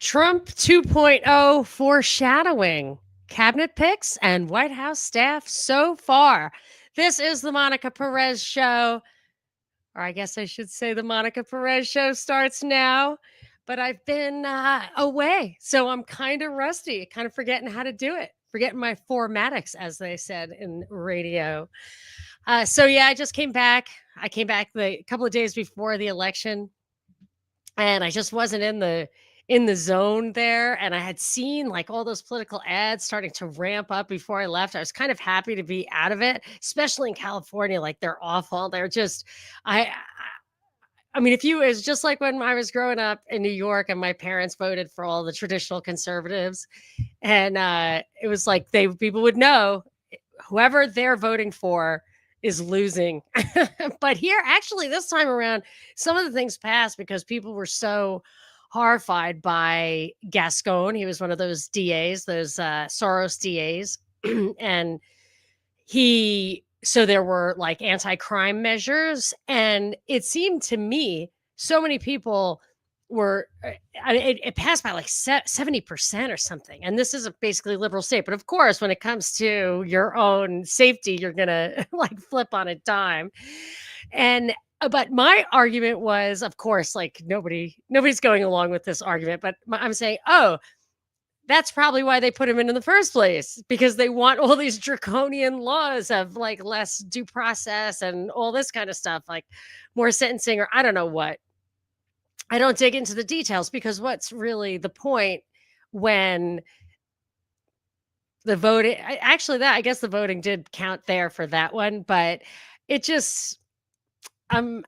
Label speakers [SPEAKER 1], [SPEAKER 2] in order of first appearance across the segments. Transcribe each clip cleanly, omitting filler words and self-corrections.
[SPEAKER 1] Trump 2.0 foreshadowing, cabinet picks, and White House staff so far. This is the Monica Perez Show, or I guess I should say the Monica Perez Show starts now. But I've been away, so I'm kind of rusty, kind of forgetting how to do it, forgetting my formatics, as they said in radio. I just came back. I came back a couple of days before the election, and I just wasn't in the zone there, and I had seen like all those political ads starting to ramp up before I left. I was kind of happy to be out of it, especially in California. Like, they're awful. They're just I I mean, if you it's just like when I was growing up in New York and my parents voted for all the traditional conservatives, and it was like people would know whoever they're voting for is losing. But here, actually, this time around, some of the things passed because people were so horrified by Gascon. He was one of those DAs, those Soros DAs. And so there were like anti-crime measures. And it seemed to me so many people were it passed by like 70% or something, and this is a basically liberal state. But of course, when it comes to your own safety, you're gonna like flip on a dime. And but my argument was, of course, like nobody's going along with this argument, but I'm saying, oh, that's probably why they put him in the first place, because they want all these draconian laws of like less due process and all this kind of stuff, like more sentencing, or I don't know what. I don't dig into the details, because what's really the point when the voting actually, that I guess the voting did count there for that one, but it just um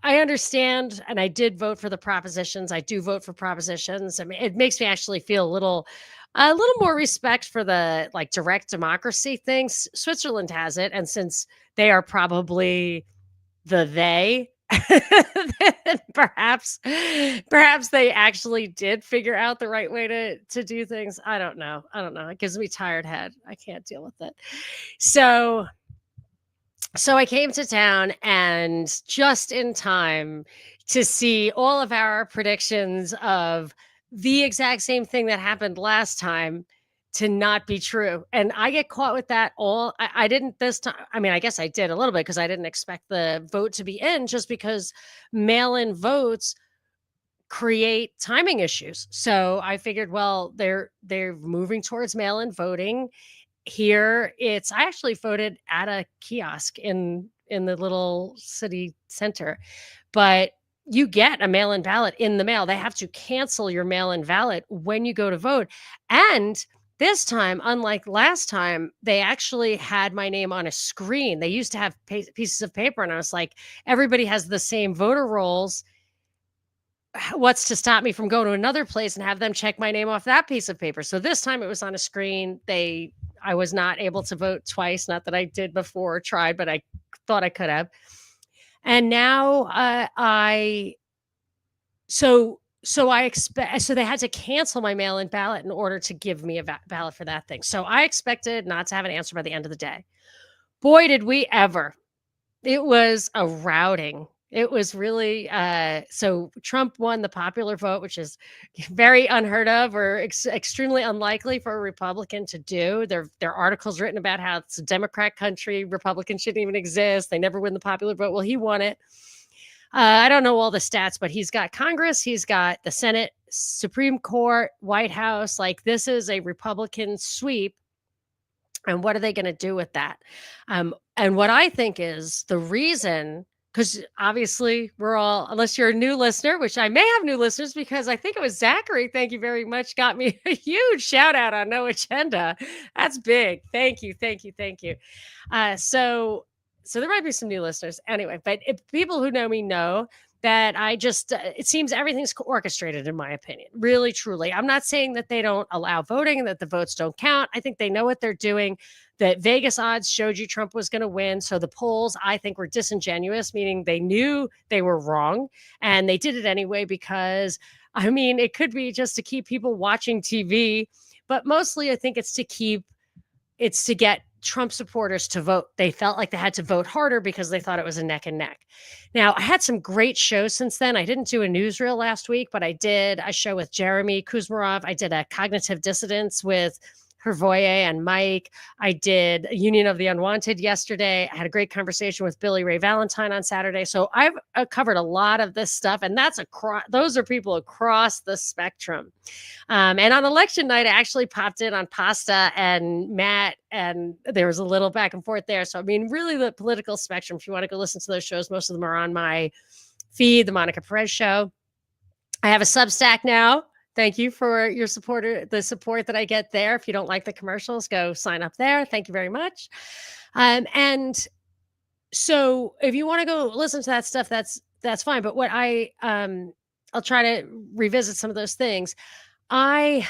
[SPEAKER 1] I understand, and I did vote for the propositions. I do vote for propositions. I mean, it makes me actually feel a little more respect for the like direct democracy things. Switzerland has it, and since they are probably they then perhaps they actually did figure out the right way to do things. I don't know, it gives me tired head. I can't deal with it. So I came to town, and just in time to see all of our predictions of the exact same thing that happened last time to not be true. And I get caught with that I didn't this time. I mean, I guess I did a little bit, because I didn't expect the vote to be in, just because mail-in votes create timing issues. So I figured, well, they're moving towards mail-in voting. Here, I actually voted at a kiosk in the little city center, but you get a mail-in ballot in the mail. They have to cancel your mail-in ballot when you go to vote. And this time, unlike last time, they actually had my name on a screen. They used to have pieces of paper, and I was like, everybody has the same voter rolls. What's to stop me from going to another place and have them check my name off that piece of paper? So this time it was on a screen. I was not able to vote twice. Not that I did before or tried, but I thought I could have. And now so they had to cancel my mail-in ballot in order to give me a ballot for that thing. So I expected not to have an answer by the end of the day. Boy, did we ever. It was a routing. It was really so Trump won the popular vote, which is very unheard of, or extremely unlikely for a Republican to do. There are articles written about how it's a Democrat country. Republicans shouldn't even exist. They never win the popular vote. Well, he won it. I don't know all the stats, but he's got Congress, he's got the Senate, Supreme Court, White House. Like, this is a Republican sweep. And what are they going to do with that? And what I think is the reason, because obviously we're all, unless you're a new listener, which I may have new listeners, because I think it was Zachary, thank you very much, got me a huge shout out on No Agenda. That's big. Thank you. So there might be some new listeners anyway, but if people who know me know that it seems everything's orchestrated, in my opinion, really, truly. I'm not saying that they don't allow voting and that the votes don't count. I think they know what they're doing. That Vegas odds showed you Trump was going to win. So the polls, I think, were disingenuous, meaning they knew they were wrong, and they did it anyway, because, I mean, it could be just to keep people watching TV, but mostly I think it's to get Trump supporters to vote. They felt like they had to vote harder because they thought it was a neck and neck. Now, I had some great shows since then. I didn't do a newsreel last week, but I did a show with Jeremy Kuzmarov. I did a cognitive dissonance with Hervoye and Mike. I did a Union of the Unwanted yesterday. I had a great conversation with Billy Ray Valentine on Saturday. So I've covered a lot of this stuff, and those are people across the spectrum. And on election night, I actually popped in on Pasta and Matt, and there was a little back and forth there. So, I mean, really the political spectrum, if you want to go listen to those shows, most of them are on my feed, The Monica Perez Show. I have a Substack now. Thank you for your the support that I get there. If you don't like the commercials, go sign up there. Thank you very much. And so if you want to go listen to that stuff, that's fine. But what I'll try to revisit some of those things. I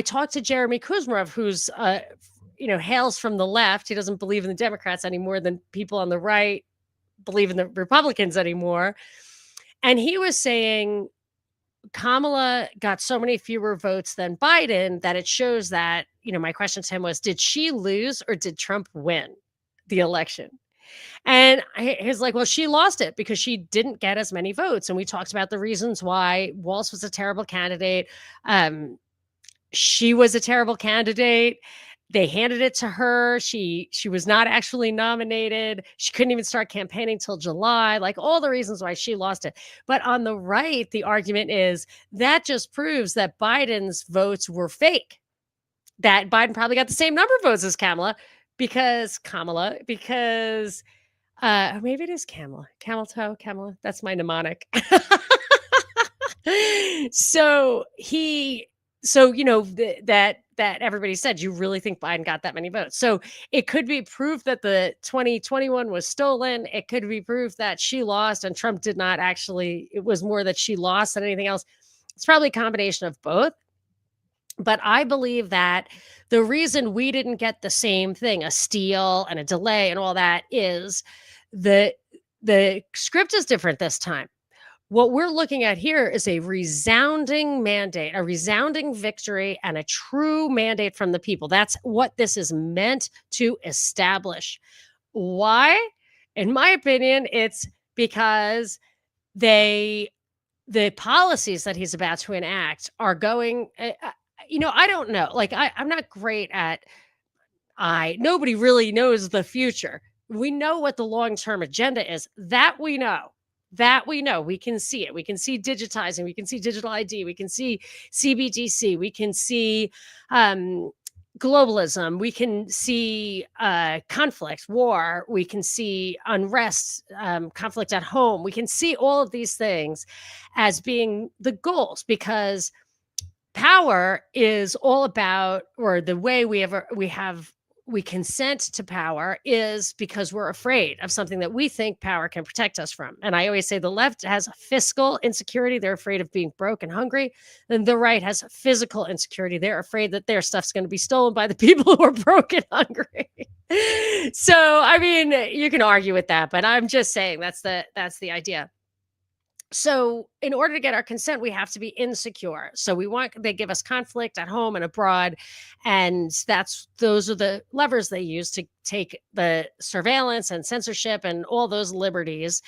[SPEAKER 1] talked to Jeremy Kuzmarov, who's hails from the left. He doesn't believe in the Democrats any more than people on the right believe in the Republicans anymore. And he was saying Kamala got so many fewer votes than Biden that it shows that, my question to him was, did she lose or did Trump win the election? And he's like, well, she lost it because she didn't get as many votes. And we talked about the reasons why. Walz was a terrible candidate. She was a terrible candidate. They handed it to her. She was not actually nominated. She couldn't even start campaigning till July, like all the reasons why she lost it. But on the right, the argument is that just proves that Biden's votes were fake, that Biden probably got the same number of votes as Kamala because maybe it is Kamala. That's my mnemonic. That everybody said, you really think Biden got that many votes? So it could be proof that the 2021 was stolen. It could be proof that she lost and Trump did not actually. It was more that she lost than anything else. It's probably a combination of both. But I believe that the reason we didn't get the same thing, a steal and a delay and all that, is the script is different this time. What we're looking at here is a resounding mandate, a resounding victory, and a true mandate from the people. That's what this is meant to establish. Why? In my opinion, it's because the policies that he's about to enact are going, I don't know. Like, I'm not great at, nobody really knows the future. We know what the long-term agenda is. That we know. We can see it. We can see digitizing. We can see digital ID. We can see CBDC. We can see globalism. We can see conflict, war. We can see unrest, conflict at home. We can see all of these things as being the goals, because power is all about, or the way we consent to power is because we're afraid of something that we think power can protect us from. And I always say the left has fiscal insecurity. They're afraid of being broke and hungry. And the right has physical insecurity. They're afraid that their stuff's going to be stolen by the people who are broke and hungry. So, I mean, you can argue with that, but I'm just saying that's the idea. So in order to get our consent, we have to be insecure. So they give us conflict at home and abroad. And those are the levers they use to take the surveillance and censorship and all those liberties.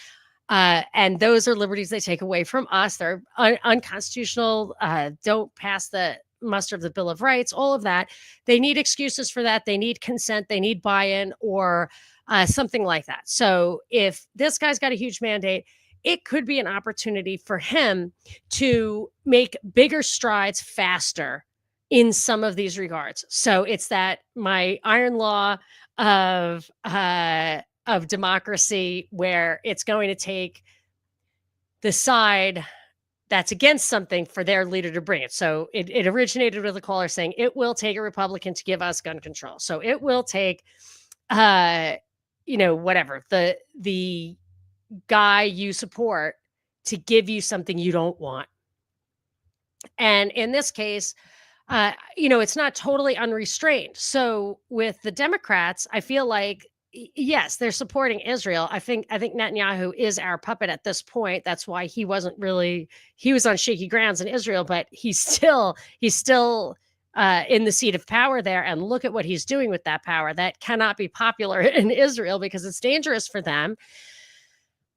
[SPEAKER 1] And those are liberties they take away from us. They're unconstitutional, don't pass the muster of the Bill of Rights, all of that. They need excuses for that. They need consent. They need buy-in or something like that. So if this guy's got a huge mandate, it could be an opportunity for him to make bigger strides faster in some of these regards. So it's that my iron law of democracy, where it's going to take the side that's against something for their leader to bring it. So it originated with a caller saying it will take a Republican to give us gun control. So it will take, whatever, the guy you support to give you something you don't want. And in this case, it's not totally unrestrained. So with the Democrats, I feel like, yes, they're supporting Israel. I think Netanyahu is our puppet at this point. That's why he was on shaky grounds in Israel, but he's still in the seat of power there, and look at what he's doing with that power. That cannot be popular in Israel because it's dangerous for them.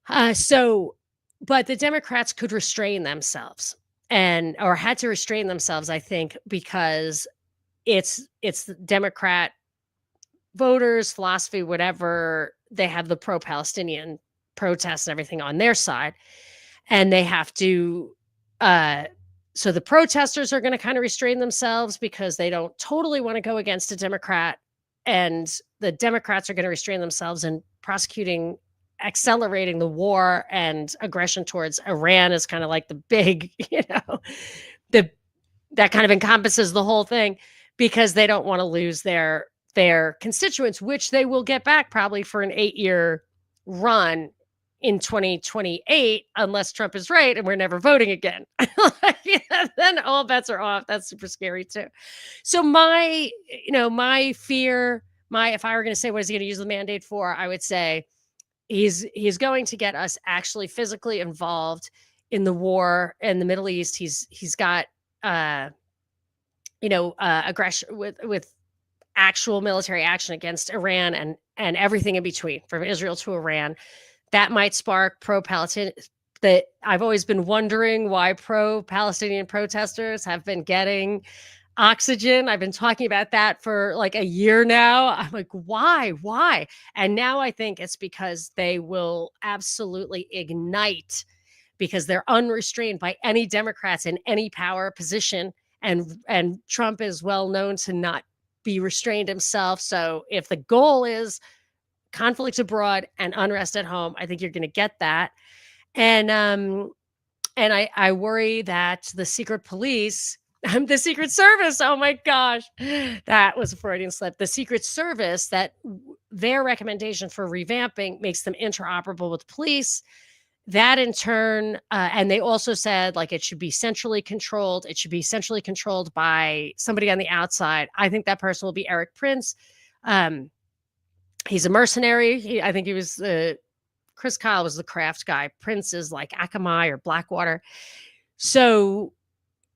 [SPEAKER 1] But the Democrats could restrain themselves or had to restrain themselves, I think, because it's the Democrat voters, philosophy, whatever. They have the pro-Palestinian protests and everything on their side, and they have to. So the protesters are going to kind of restrain themselves because they don't totally want to go against a Democrat, and the Democrats are going to restrain themselves in accelerating the war and aggression towards Iran is kind of like the big, that kind of encompasses the whole thing, because they don't want to lose their constituents, which they will get back probably for an 8-year run in 2028, unless Trump is right and we're never voting again. Then all bets are off. That's super scary too. So my fear, if I were going to say what is he going to use the mandate for, I would say he's going to get us actually physically involved in the war in the Middle East. He's got aggression with actual military action against Iran and everything in between, from Israel to Iran. That might spark pro-Palestinian. That I've always been wondering why pro-Palestinian protesters have been getting oxygen. I've been talking about that for like a year now. I'm like, why? And now I think it's because they will absolutely ignite, because they're unrestrained by any Democrats in any power position. And Trump is well known to not be restrained himself. So if the goal is conflict abroad and unrest at home, I think you're going to get that. And I worry that the secret police, the Secret Service, oh my gosh, that was a Freudian slip. The Secret Service, that their recommendation for revamping makes them interoperable with police. That in turn, and they also said like it should be centrally controlled. It should be centrally controlled by somebody on the outside. I think that person will be Eric Prince. He's a mercenary. I think he was Chris Kyle was the craft guy. Prince is like Akamai or Blackwater. So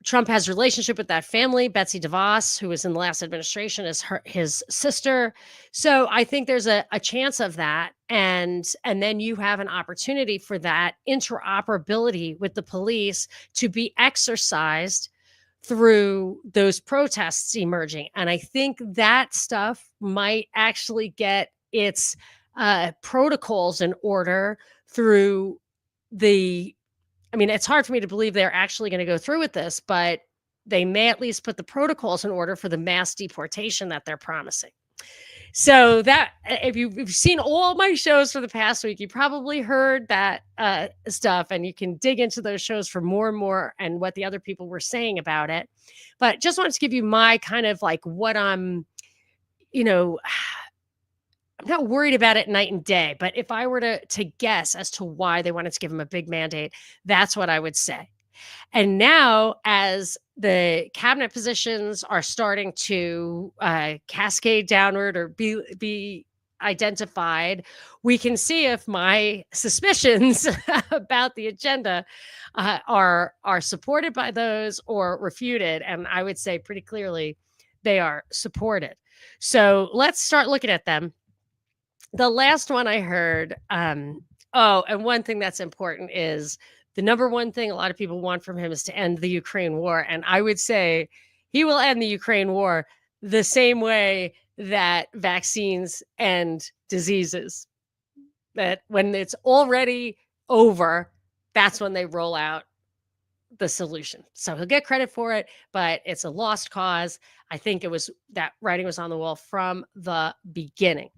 [SPEAKER 1] Trump has a relationship with that family. Betsy DeVos, who was in the last administration, is his sister. So I think there's a chance of that. And then you have an opportunity for that interoperability with the police to be exercised through those protests emerging. And I think that stuff might actually get its protocols in order through it's hard for me to believe they're actually going to go through with this, but they may at least put the protocols in order for the mass deportation that they're promising. So that, if you've seen all my shows for the past week, you probably heard that stuff, and you can dig into those shows for more and more and what the other people were saying about it. But just wanted to give you my kind of like what I'm not worried about it night and day, but if I were to guess as to why they wanted to give him a big mandate, that's what I would say. And now, as the cabinet positions are starting to cascade downward or be identified, we can see if my suspicions about the agenda are supported by those or refuted. And I would say pretty clearly they are supported. So let's start looking at them. The last one I heard, and one thing that's important is the number one thing a lot of people want from him is to end the Ukraine war. And I would say he will end the Ukraine war the same way that vaccines end diseases. That when it's already over, that's when they roll out the solution. So he'll get credit for it, but it's a lost cause. I think that writing was on the wall from the beginning.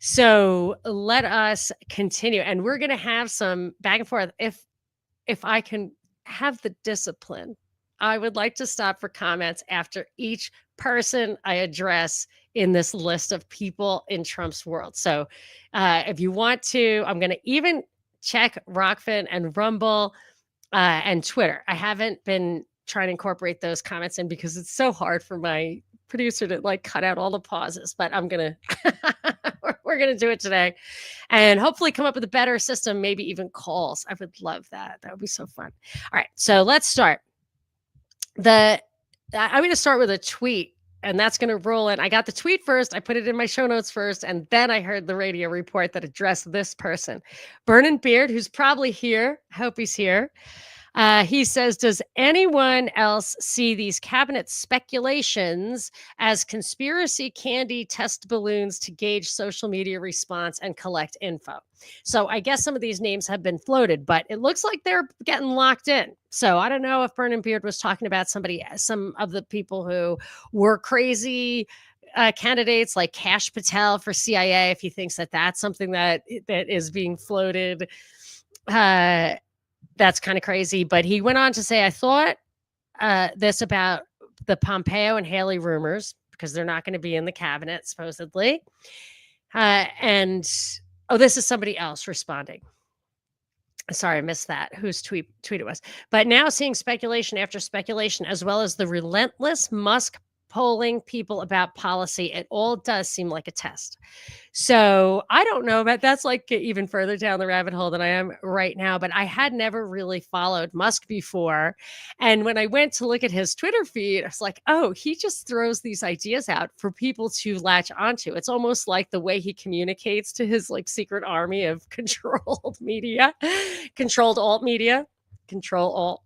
[SPEAKER 1] So let us continue. And we're going to have some back and forth. If I can have the discipline, I would like to stop for comments after each person I address in this list of people in Trump's world. So if you want to, I'm going to even check Rockfin and Rumble and Twitter. I haven't been trying to incorporate those comments in because it's so hard for my producer to like cut out all the pauses, but I'm going to, we're going to do it today and hopefully come up with a better system, maybe even calls. I would love that. That would be so fun. All right. So let's start. The I'm going to start with a tweet, and that's going to roll in. I got the tweet first. I put it in my show notes first, and then I heard the radio report that addressed this person. Burnin' Beard, who's probably here. I hope he's here. He says, does anyone else see these cabinet speculations as conspiracy candy test balloons to gauge social media response and collect info? So I guess some of these names have been floated, but it looks like they're getting locked in. So I don't know if Burnin' Beard was talking about some of the people who were crazy candidates like Kash Patel for CIA, if he thinks that that's something that is being floated. That's kind of crazy. But he went on to say, I thought this about the Pompeo and Haley rumors, because they're not going to be in the cabinet, supposedly. This is somebody else responding. Sorry, I missed that, whose tweet it was. But now seeing speculation after speculation, as well as the relentless Musk polling people about policy, it all does seem like a test. So I don't know, but that's like even further down the rabbit hole than I am right now. But I had never really followed Musk before. And when I went to look at his Twitter feed, I was like, oh, he just throws these ideas out for people to latch onto. It's almost like the way he communicates to his like secret army of controlled media, controlled alt media, control alt.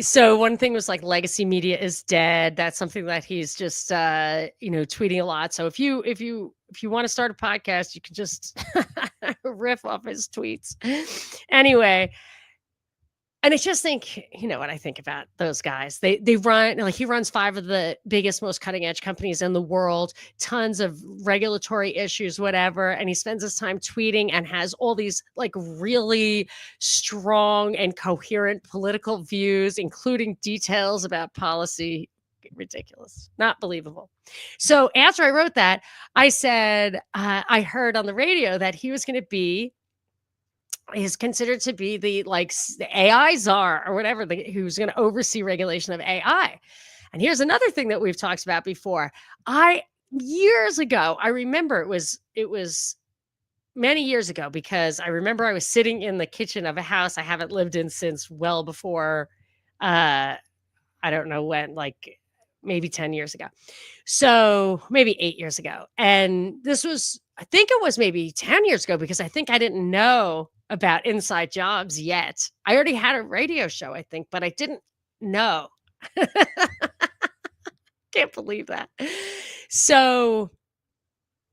[SPEAKER 1] So one thing was like legacy media is dead. That's something that he's just tweeting a lot. So if you want to start a podcast, you can just riff off his tweets. Anyway, and I just think, what I think about those guys. They run, like, he runs 5 of the biggest, most cutting edge companies in the world, tons of regulatory issues, whatever. And he spends his time tweeting and has all these like really strong and coherent political views, including details about policy. Ridiculous, not believable. So after I wrote that, I said, I heard on the radio that he was going to be is considered to be the AI czar or whatever, who's going to oversee regulation of AI. And here's another thing that we've talked about before. Years ago, I remember it was many years ago, because I remember I was sitting in the kitchen of a house I haven't lived in since well before, I don't know when, like maybe 10 years ago. So maybe 8 years ago. And this was, I think it was maybe 10 years ago, because I think I didn't know about inside jobs yet. I already had a radio show, I think, but I didn't know. Can't believe that. So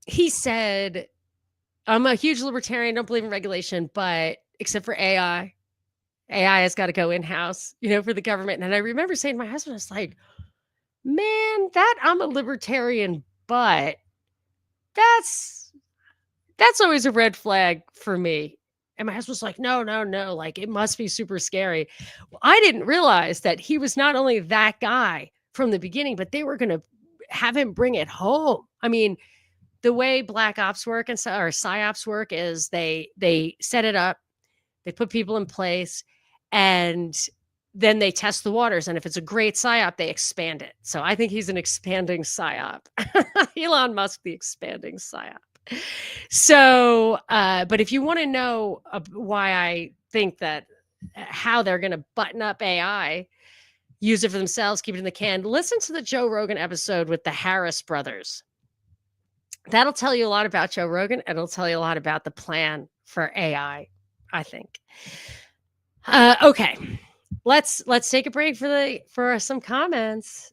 [SPEAKER 1] he said, I'm a huge libertarian, don't believe in regulation, but except for AI has got to go in-house, for the government. And I remember saying to my husband, I was like, man, that I'm a libertarian, but that's always a red flag for me. And my husband was like, no, like it must be super scary. Well, I didn't realize that he was not only that guy from the beginning, but they were going to have him bring it home. I mean, the way black ops work or psyops work is they set it up, they put people in place, and then they test the waters. And if it's a great psyop, they expand it. So I think he's an expanding psyop. Elon Musk, the expanding psyop. So, but if you want to know why I think that how they're going to button up AI, use it for themselves, keep it in the can, listen to the Joe Rogan episode with the Harris brothers. That'll tell you a lot about Joe Rogan, and it'll tell you a lot about the plan for AI, I think. Okay. Let's take a break for some comments.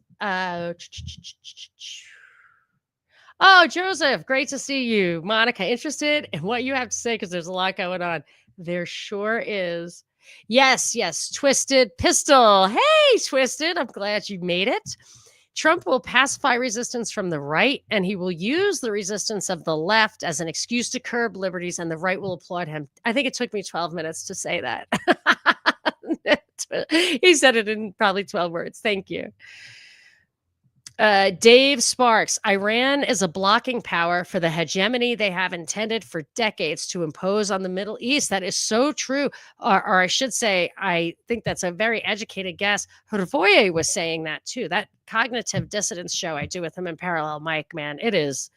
[SPEAKER 1] Oh, Joseph, great to see you. Monica, interested in what you have to say, because there's a lot going on. There sure is. Yes, Twisted Pistol. Hey, Twisted, I'm glad you made it. Trump will pacify resistance from the right, and he will use the resistance of the left as an excuse to curb liberties, and the right will applaud him. I think it took me 12 minutes to say that. He said it in probably 12 words. Thank you. Dave Sparks, Iran is a blocking power for the hegemony they have intended for decades to impose on the Middle East. That is so true. Or I should say, I think that's a very educated guess. Hrvoje was saying that too. That cognitive dissonance show I do with him in Parallel Mike, man, it is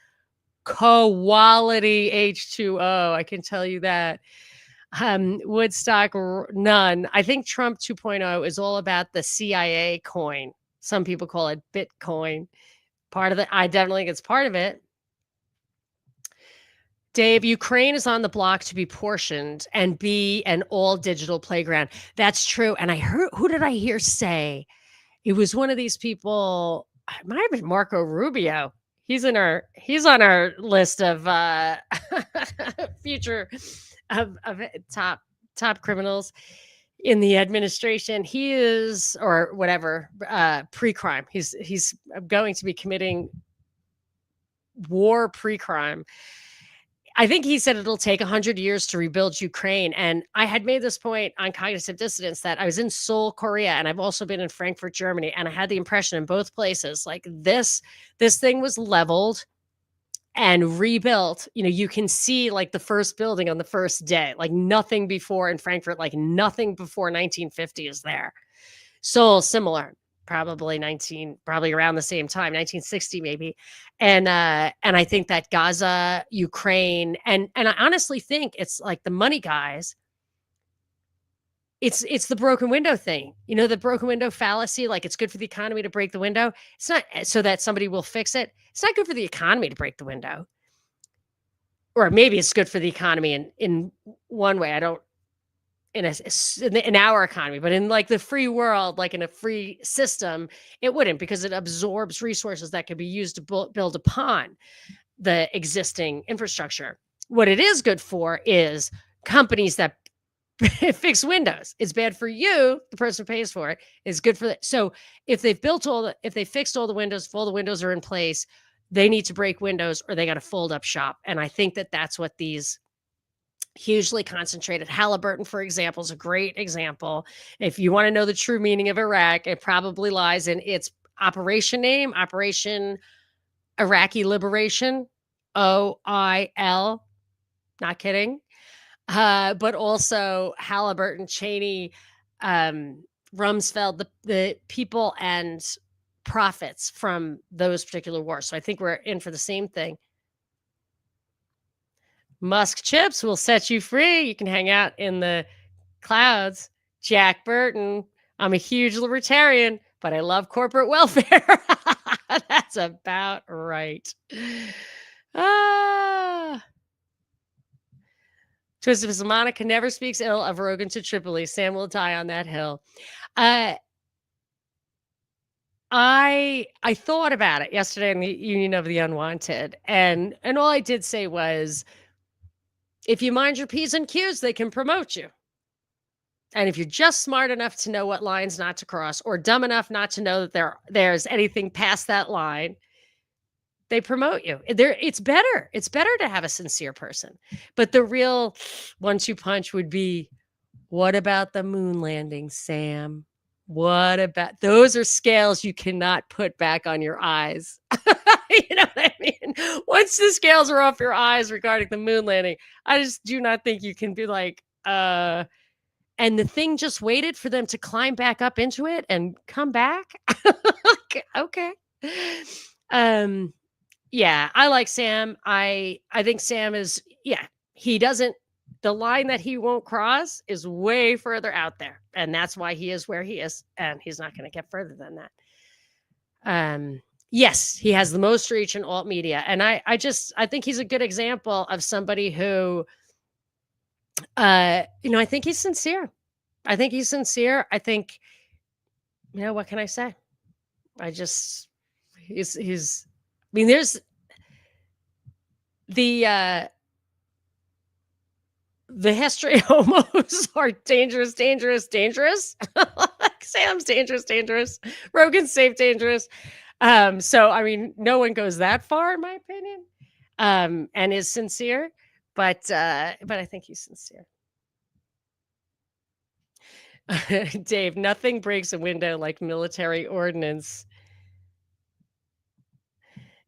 [SPEAKER 1] quality H2O. I can tell you that. Woodstock, none. I think Trump 2.0 is all about the CIA coin. Some people call it Bitcoin. Part of it, I definitely think it's part of it. Dave, Ukraine is on the block to be portioned and be an all digital playground. That's true. And I heard, who did I hear say? It was one of these people, it might have been Marco Rubio. He's on our list of future of top criminals in the administration. He is, or whatever, pre-crime. He's going to be committing war pre-crime. I think he said it'll take 100 years to rebuild Ukraine. And I had made this point on Cognitive Dissonance that I was in Seoul, Korea, and I've also been in Frankfurt, Germany. And I had the impression in both places, like this thing was leveled and rebuilt. You know, you can see like the first building on the first day, like nothing before in Frankfurt, like nothing before 1950 is there. Seoul, similar. Probably around the same time, 1960 maybe. And I think that Gaza, Ukraine, and I honestly think it's like the money guys. It's the broken window thing. You know, the broken window fallacy, like it's good for the economy to break the window. It's not so that somebody will fix it. It's not good for the economy to break the window. Or maybe it's good for the economy in one way. I don't in our economy, but in like the free world, like in a free system, it wouldn't, because it absorbs resources that could be used to build upon the existing infrastructure. What it is good for is companies that fix windows. It's bad for you, the person who pays for it. It's good for that. So if they fixed all the windows, if all the windows are in place, they need to break windows or they got to fold up shop. And I think that that's what these hugely concentrated. Halliburton, for example, is a great example. If you want to know the true meaning of Iraq, it probably lies in its operation name, Operation Iraqi Liberation, OIL. Not kidding. But also Halliburton, Cheney, Rumsfeld, the people and profits from those particular wars. So I think we're in for the same thing. Musk chips will set you free. You can hang out in the clouds. Jack Burton. I'm a huge libertarian, but I love corporate welfare. That's about right. Twisted Monica never speaks ill of Rogan to Tripoli. Sam will die on that hill. I thought about it yesterday in the Union of the Unwanted, and all I did say was, if you mind your P's and Q's, they can promote you. And if you're just smart enough to know what lines not to cross, or dumb enough not to know that there's anything past that line, they promote you. It's better. It's better to have a sincere person. But the real 1-2 punch would be, what about the moon landing, Sam? What about those? Are scales you cannot put back on your eyes. You know what I mean? Once the scales are off your eyes regarding the moon landing, I just do not think you can be like, and the thing just waited for them to climb back up into it and come back. Okay. Yeah, I like Sam. I think Sam is, he doesn't, the line that he won't cross is way further out there. And that's why he is where he is. And he's not going to get further than that. Yes, he has the most reach in alt media. And I think he's a good example of somebody who, I think he's sincere. I think, what can I say? There's the history homos are dangerous. Sam's dangerous. Rogan's safe, dangerous. So, I mean, no one goes that far, in my opinion, and is sincere, but I think he's sincere. Dave, nothing breaks a window like military ordnance.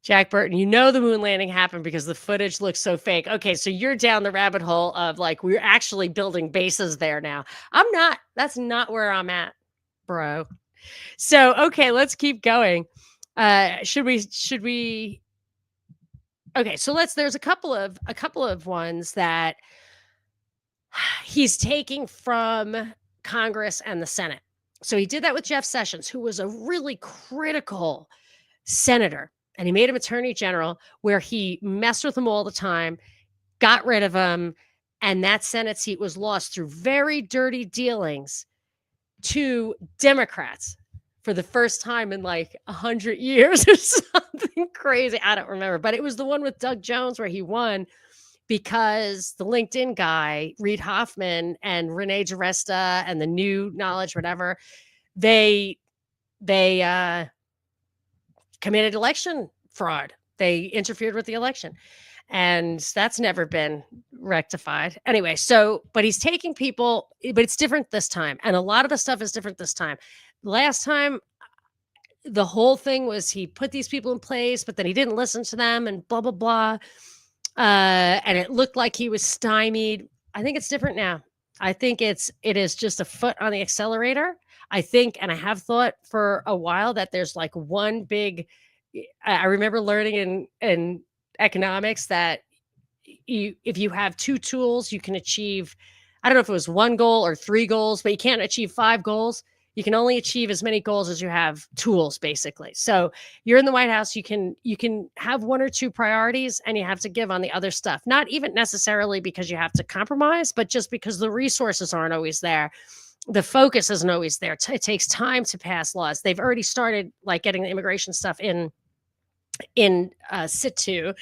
[SPEAKER 1] Jack Burton, the moon landing happened because the footage looks so fake. Okay, so you're down the rabbit hole of like, we're actually building bases there now. I'm not. That's not where I'm at, bro. So, okay, let's keep going. Should we? Okay, so there's a couple of ones that he's taking from Congress and the Senate. So he did that with Jeff Sessions, who was a really critical senator, and he made him attorney general, where he messed with him all the time, got rid of him, and that Senate seat was lost through very dirty dealings to Democrats for the first time in like 100 years or something crazy. I don't remember, but it was the one with Doug Jones where he won because the LinkedIn guy, Reid Hoffman and Renee DiResta and the New Knowledge, whatever, they committed election fraud. They interfered with the election. And that's never been rectified. Anyway, so, but he's taking people, but it's different this time. And a lot of the stuff is different this time. Last time, the whole thing was he put these people in place, but then he didn't listen to them and blah, blah, blah. And it looked like he was stymied. I think it's different now. I think it is just a foot on the accelerator. I think, and I have thought for a while that there's like one big, I remember learning in economics that if you have two tools, you can achieve, I don't know if it was one goal or three goals, but you can't achieve five goals. You can only achieve as many goals as you have tools, basically. So you're in the White House, you can have one or two priorities and you have to give on the other stuff. Not even necessarily because you have to compromise, but just because the resources aren't always there. The focus isn't always there. It takes time to pass laws. They've already started like getting the immigration stuff in situ,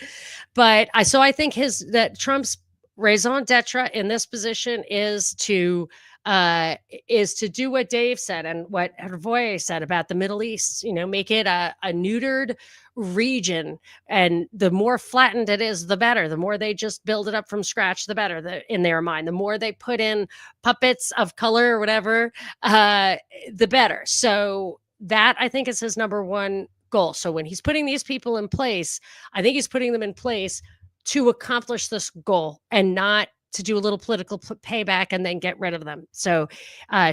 [SPEAKER 1] but I think that Trump's raison d'etre in this position is to do what Dave said and what Hervoy said about the Middle East. Make it a neutered region, and the more flattened it is, the better. The more they just build it up from scratch, the better. In their mind, the more they put in puppets of color or whatever, the better. So that, I think, is his number one goal. So when he's putting these people in place, I think he's putting them in place to accomplish this goal and not to do a little political payback and then get rid of them. So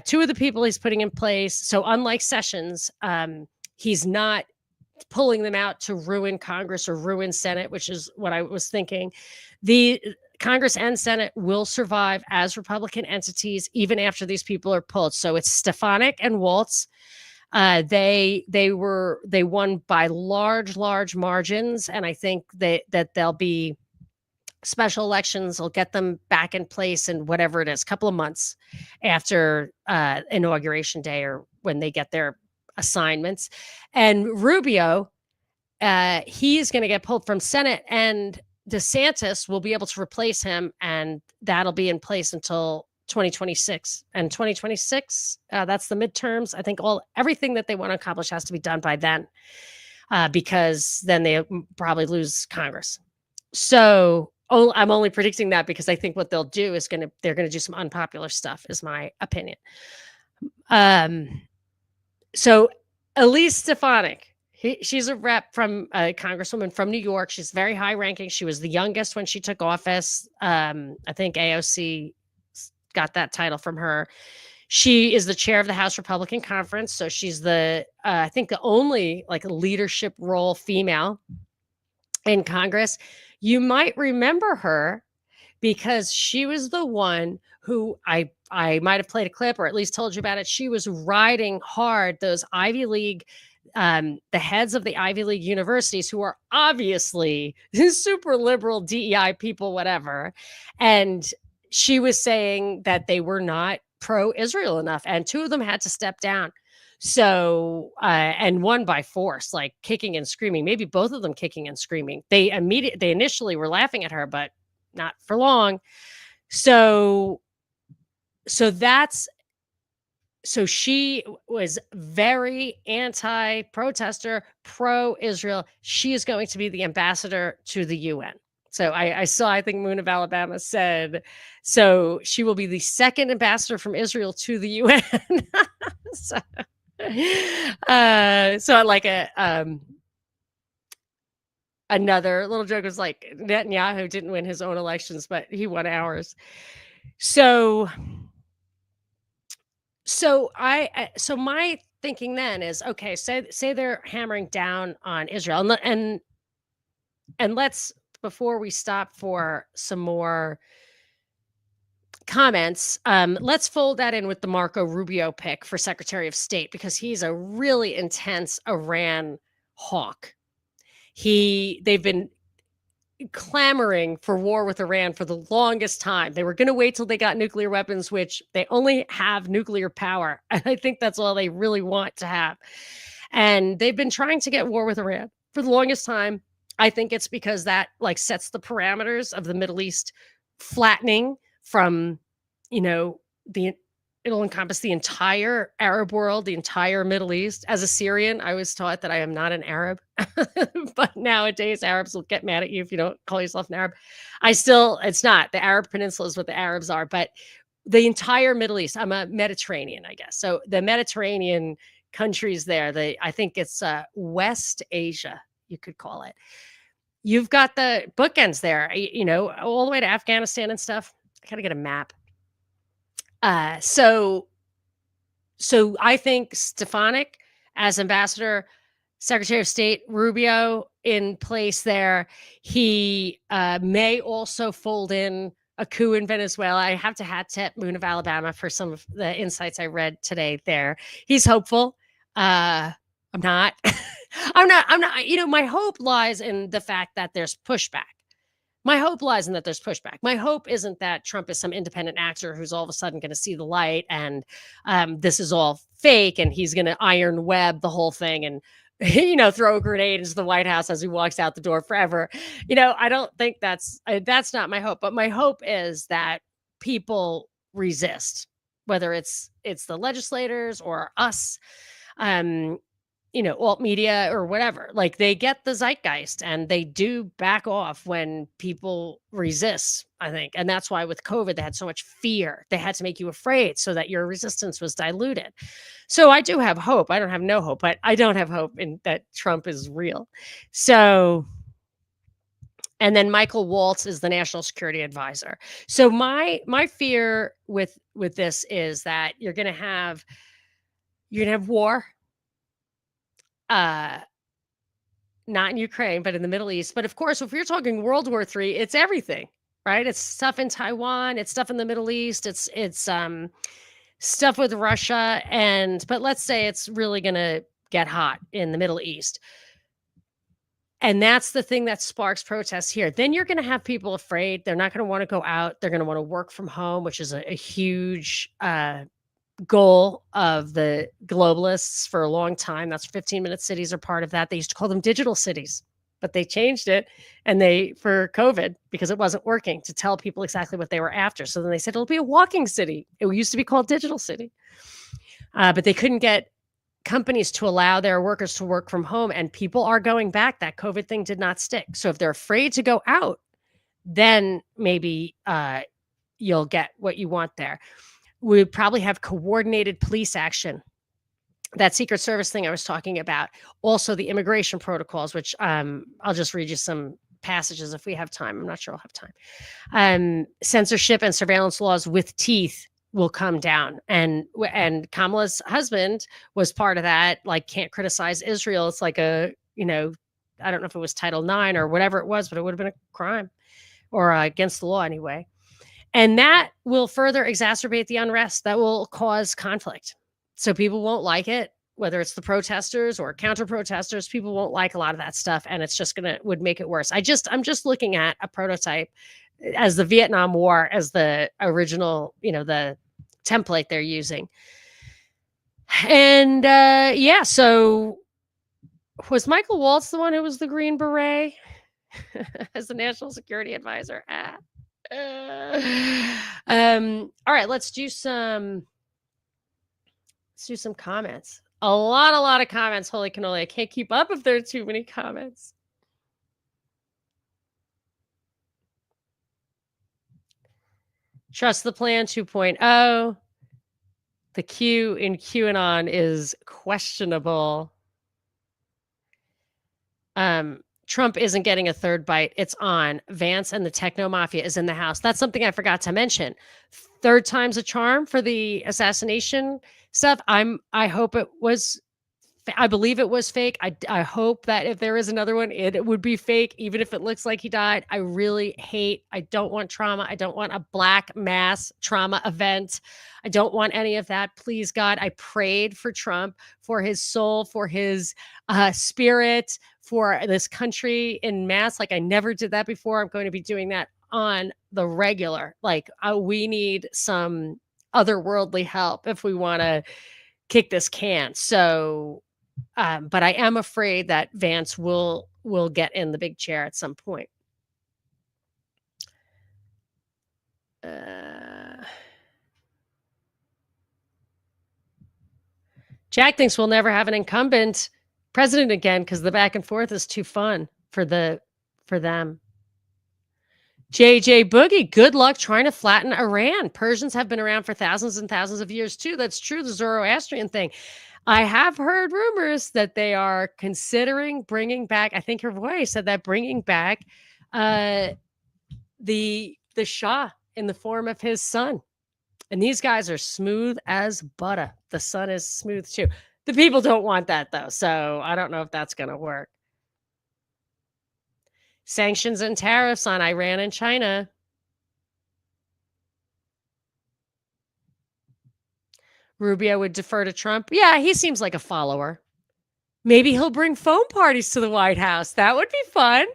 [SPEAKER 1] two of the people he's putting in place. So unlike Sessions, he's not pulling them out to ruin Congress or ruin Senate, which is what I was thinking. The Congress and Senate will survive as Republican entities even after these people are pulled. So it's Stefanik and Waltz. They won by large margins, and I think that they'll be special elections will get them back in place in whatever it is, couple of months after inauguration day or when they get their assignments. And Rubio, he's going to get pulled from Senate, and DeSantis will be able to replace him, and that'll be in place until 2026. And 2026, that's the midterms. I think everything that they want to accomplish has to be done by then, because then they probably lose Congress. So I'm only predicting that because I think what they'll do is they're going to do some unpopular stuff, is my opinion. So Elise Stefanik, she's a rep from a congresswoman from New York. She's very high ranking. She was the youngest when she took office. I think AOC got that title from her. She is the chair of the House Republican Conference. So she's I think the only like leadership role female in Congress. You might remember her because she was the one who I might have played a clip or at least told you about it. She was riding hard those Ivy League, the heads of the Ivy League universities, who are obviously super liberal DEI people, whatever. And she was saying that they were not pro-Israel enough, and two of them had to step down. So, and one by force, like kicking and screaming, maybe both of them kicking and screaming. They initially were laughing at her, but not for long. So she was very anti-protester, pro-Israel. She is going to be the ambassador to the UN. So I think Moon of Alabama said, so she will be the second ambassador from Israel to the UN. So like another little joke was like Netanyahu didn't win his own elections, but he won ours. So my thinking then is, okay, say they're hammering down on Israel, and let's, before we stop for some more comments. Let's fold that in with the Marco Rubio pick for Secretary of State because he's a really intense Iran hawk. They've been clamoring for war with Iran for the longest time. They were going to wait till they got nuclear weapons, which they only have nuclear power. And I think that's all they really want to have. And they've been trying to get war with Iran for the longest time. I think it's because that like sets the parameters of the Middle East flattening from, it'll encompass the entire Arab world, the entire Middle East. As a Syrian, I was taught that I am not an Arab, but nowadays Arabs will get mad at you if you don't call yourself an Arab. It's not. The Arab Peninsula is what the Arabs are, but the entire Middle East, I'm a Mediterranean, I guess. So the Mediterranean countries there, I think it's West Asia, you could call it. You've got the bookends there, all the way to Afghanistan and stuff. I got to get a map. So I think Stefanik as ambassador, Secretary of State Rubio in place there. He may also fold in a coup in Venezuela. I have to hat tip Moon of Alabama for some of the insights I read today there. He's hopeful. I'm not. I'm not. My hope lies in the fact that there's pushback. My hope lies in that there's pushback. My hope isn't that Trump is some independent actor who's all of a sudden going to see the light and this is all fake and he's going to iron web the whole thing and, throw a grenade into the White House as he walks out the door forever. I don't think that's not my hope. But my hope is that people resist, whether it's the legislators or us, alt media or whatever. Like they get the zeitgeist and they do back off when people resist, I think. And that's why with COVID, they had so much fear. They had to make you afraid so that your resistance was diluted. So I do have hope. I don't have no hope, but I don't have hope in that Trump is real. So, and then Michael Waltz is the national security advisor. So my fear with this is that you're going to have war. Not in Ukraine, but in the Middle East. But of course, if you're talking World War III, it's everything, right? It's stuff in Taiwan, it's stuff in the Middle East, it's stuff with Russia, but let's say it's really going to get hot in the Middle East. And that's the thing that sparks protests here. Then you're going to have people afraid. They're not going to want to go out. They're going to want to work from home, which is a huge goal of the globalists for a long time. That's 15-minute cities are part of that. They used to call them digital cities, but they changed it for COVID because it wasn't working to tell people exactly what they were after. So then they said it'll be a walking city. It used to be called digital city, but they couldn't get companies to allow their workers to work from home, and people are going back. That COVID thing did not stick. So if they're afraid to go out, then maybe you'll get what you want there. We would probably have coordinated police action. That Secret Service thing I was talking about. Also the immigration protocols, which I'll just read you some passages if we have time. I'm not sure I'll have time. Censorship and surveillance laws with teeth will come down. And Kamala's husband was part of that, like can't criticize Israel. It's like I don't know if it was Title IX or whatever it was, but it would have been a crime or against the law anyway. And that will further exacerbate the unrest. That will cause conflict. So people won't like it, whether it's the protesters or counter protesters, people won't like a lot of that stuff. And it's just would make it worse. I'm just looking at a prototype as the Vietnam War, as the original, the template they're using. And so was Michael Waltz the one who was the Green Beret as the national security advisor? All right, let's do some comments. A lot of comments. Holy cannoli. I can't keep up if there are too many comments. Trust the Plan 2.0. The Q in QAnon is questionable. Trump isn't getting a third bite. It's on. Vance and the techno mafia is in the house. That's something I forgot to mention. Third time's a charm for the assassination stuff. I hope it was I believe it was fake. I hope that if there is another one, it would be fake, even if it looks like he died. I don't want trauma. I don't want a black mass trauma event. I don't want any of that. Please, God, I prayed for Trump, for his soul, for his spirit, for this country in mass. Like I never did that before. I'm going to be doing that on the regular. Like we need some otherworldly help if we want to kick this can. So, but I am afraid that Vance will get in the big chair at some point. Jack thinks we'll never have an incumbent president again because the back and forth is too fun for them. JJ Boogie, good luck trying to flatten Iran. Persians have been around for thousands and thousands of years too. That's true, the Zoroastrian thing. I have heard rumors that they are considering bringing back, I think her voice said that, bringing back the Shah in the form of his son. And these guys are smooth as butter. The son is smooth too. The people don't want that though. So I don't know if that's going to work. Sanctions and tariffs on Iran and China. Rubio would defer to Trump. Yeah, he seems like a follower. Maybe he'll bring phone parties to the White House. That would be fun.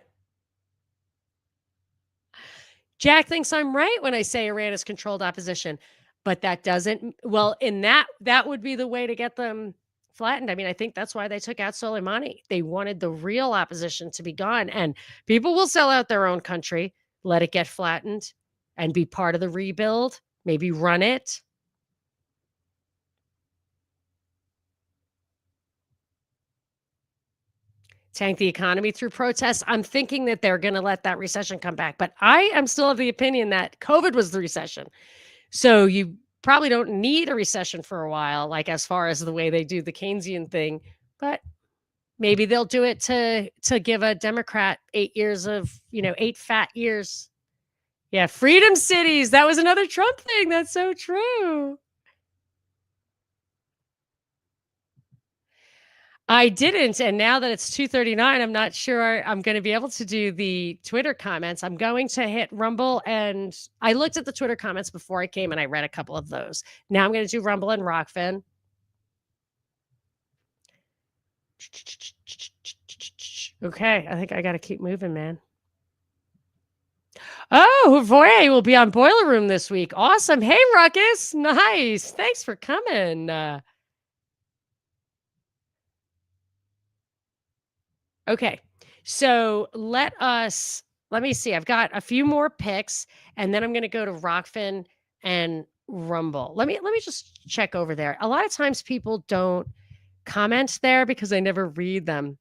[SPEAKER 1] Jack thinks I'm right when I say Iran is controlled opposition, but that doesn't, well, in that would be the way to get them flattened. I mean, I think that's why they took out Soleimani. They wanted the real opposition to be gone, and people will sell out their own country, let it get flattened, and be part of the rebuild, maybe run it. Tank the economy through protests. I'm thinking that they're going to let that recession come back, but I am still of the opinion that COVID was the recession. So you probably don't need a recession for a while, like as far as the way they do the Keynesian thing, but maybe they'll do it to give a Democrat 8 years of, 8 fat years. Yeah, freedom cities. That was another Trump thing. That's so true. I didn't, and now that it's 2:39, I'm not sure I'm going to be able to do the Twitter comments. I'm going to hit Rumble, and I looked at the Twitter comments before I came, and I read a couple of those. Now I'm going to do Rumble and Rockfin. Okay, I think I got to keep moving, man. Oh, Voye will be on Boiler Room this week. Awesome. Hey, Ruckus. Nice. Thanks for coming. Okay. So let me see. I've got a few more picks, and then I'm going to go to Rockfin and Rumble. Let me just check over there. A lot of times people don't comment there because I never read them.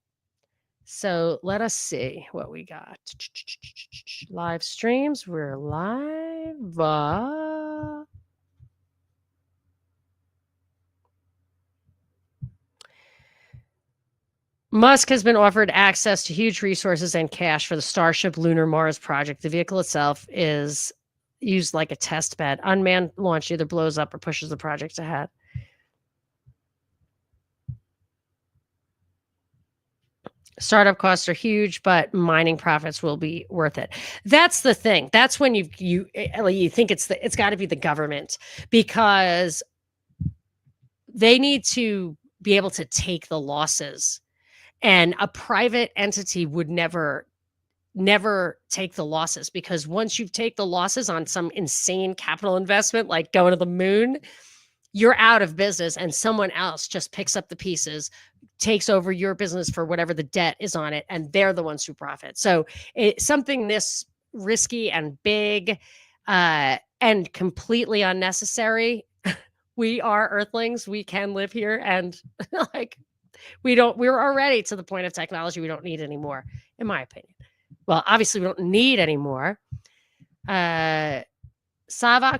[SPEAKER 1] So let us see what we got. Live streams. We're live. Musk has been offered access to huge resources and cash for the Starship Lunar Mars project. The vehicle itself is used like a test bed. Unmanned launch either blows up or pushes the project ahead. Startup costs are huge, but mining profits will be worth it. That's the thing. That's when you think it's got to be the government, because they need to be able to take the losses, and a private entity would never take the losses, because once you take the losses on some insane capital investment like going to the moon, you're out of business, and someone else just picks up the pieces, takes over your business for whatever the debt is on it, and they're the ones who profit. So it's something this risky and big and completely unnecessary. We are Earthlings. We can live here, and we're already to the point of technology we don't need anymore, in my opinion. Well, obviously we don't need anymore. Savak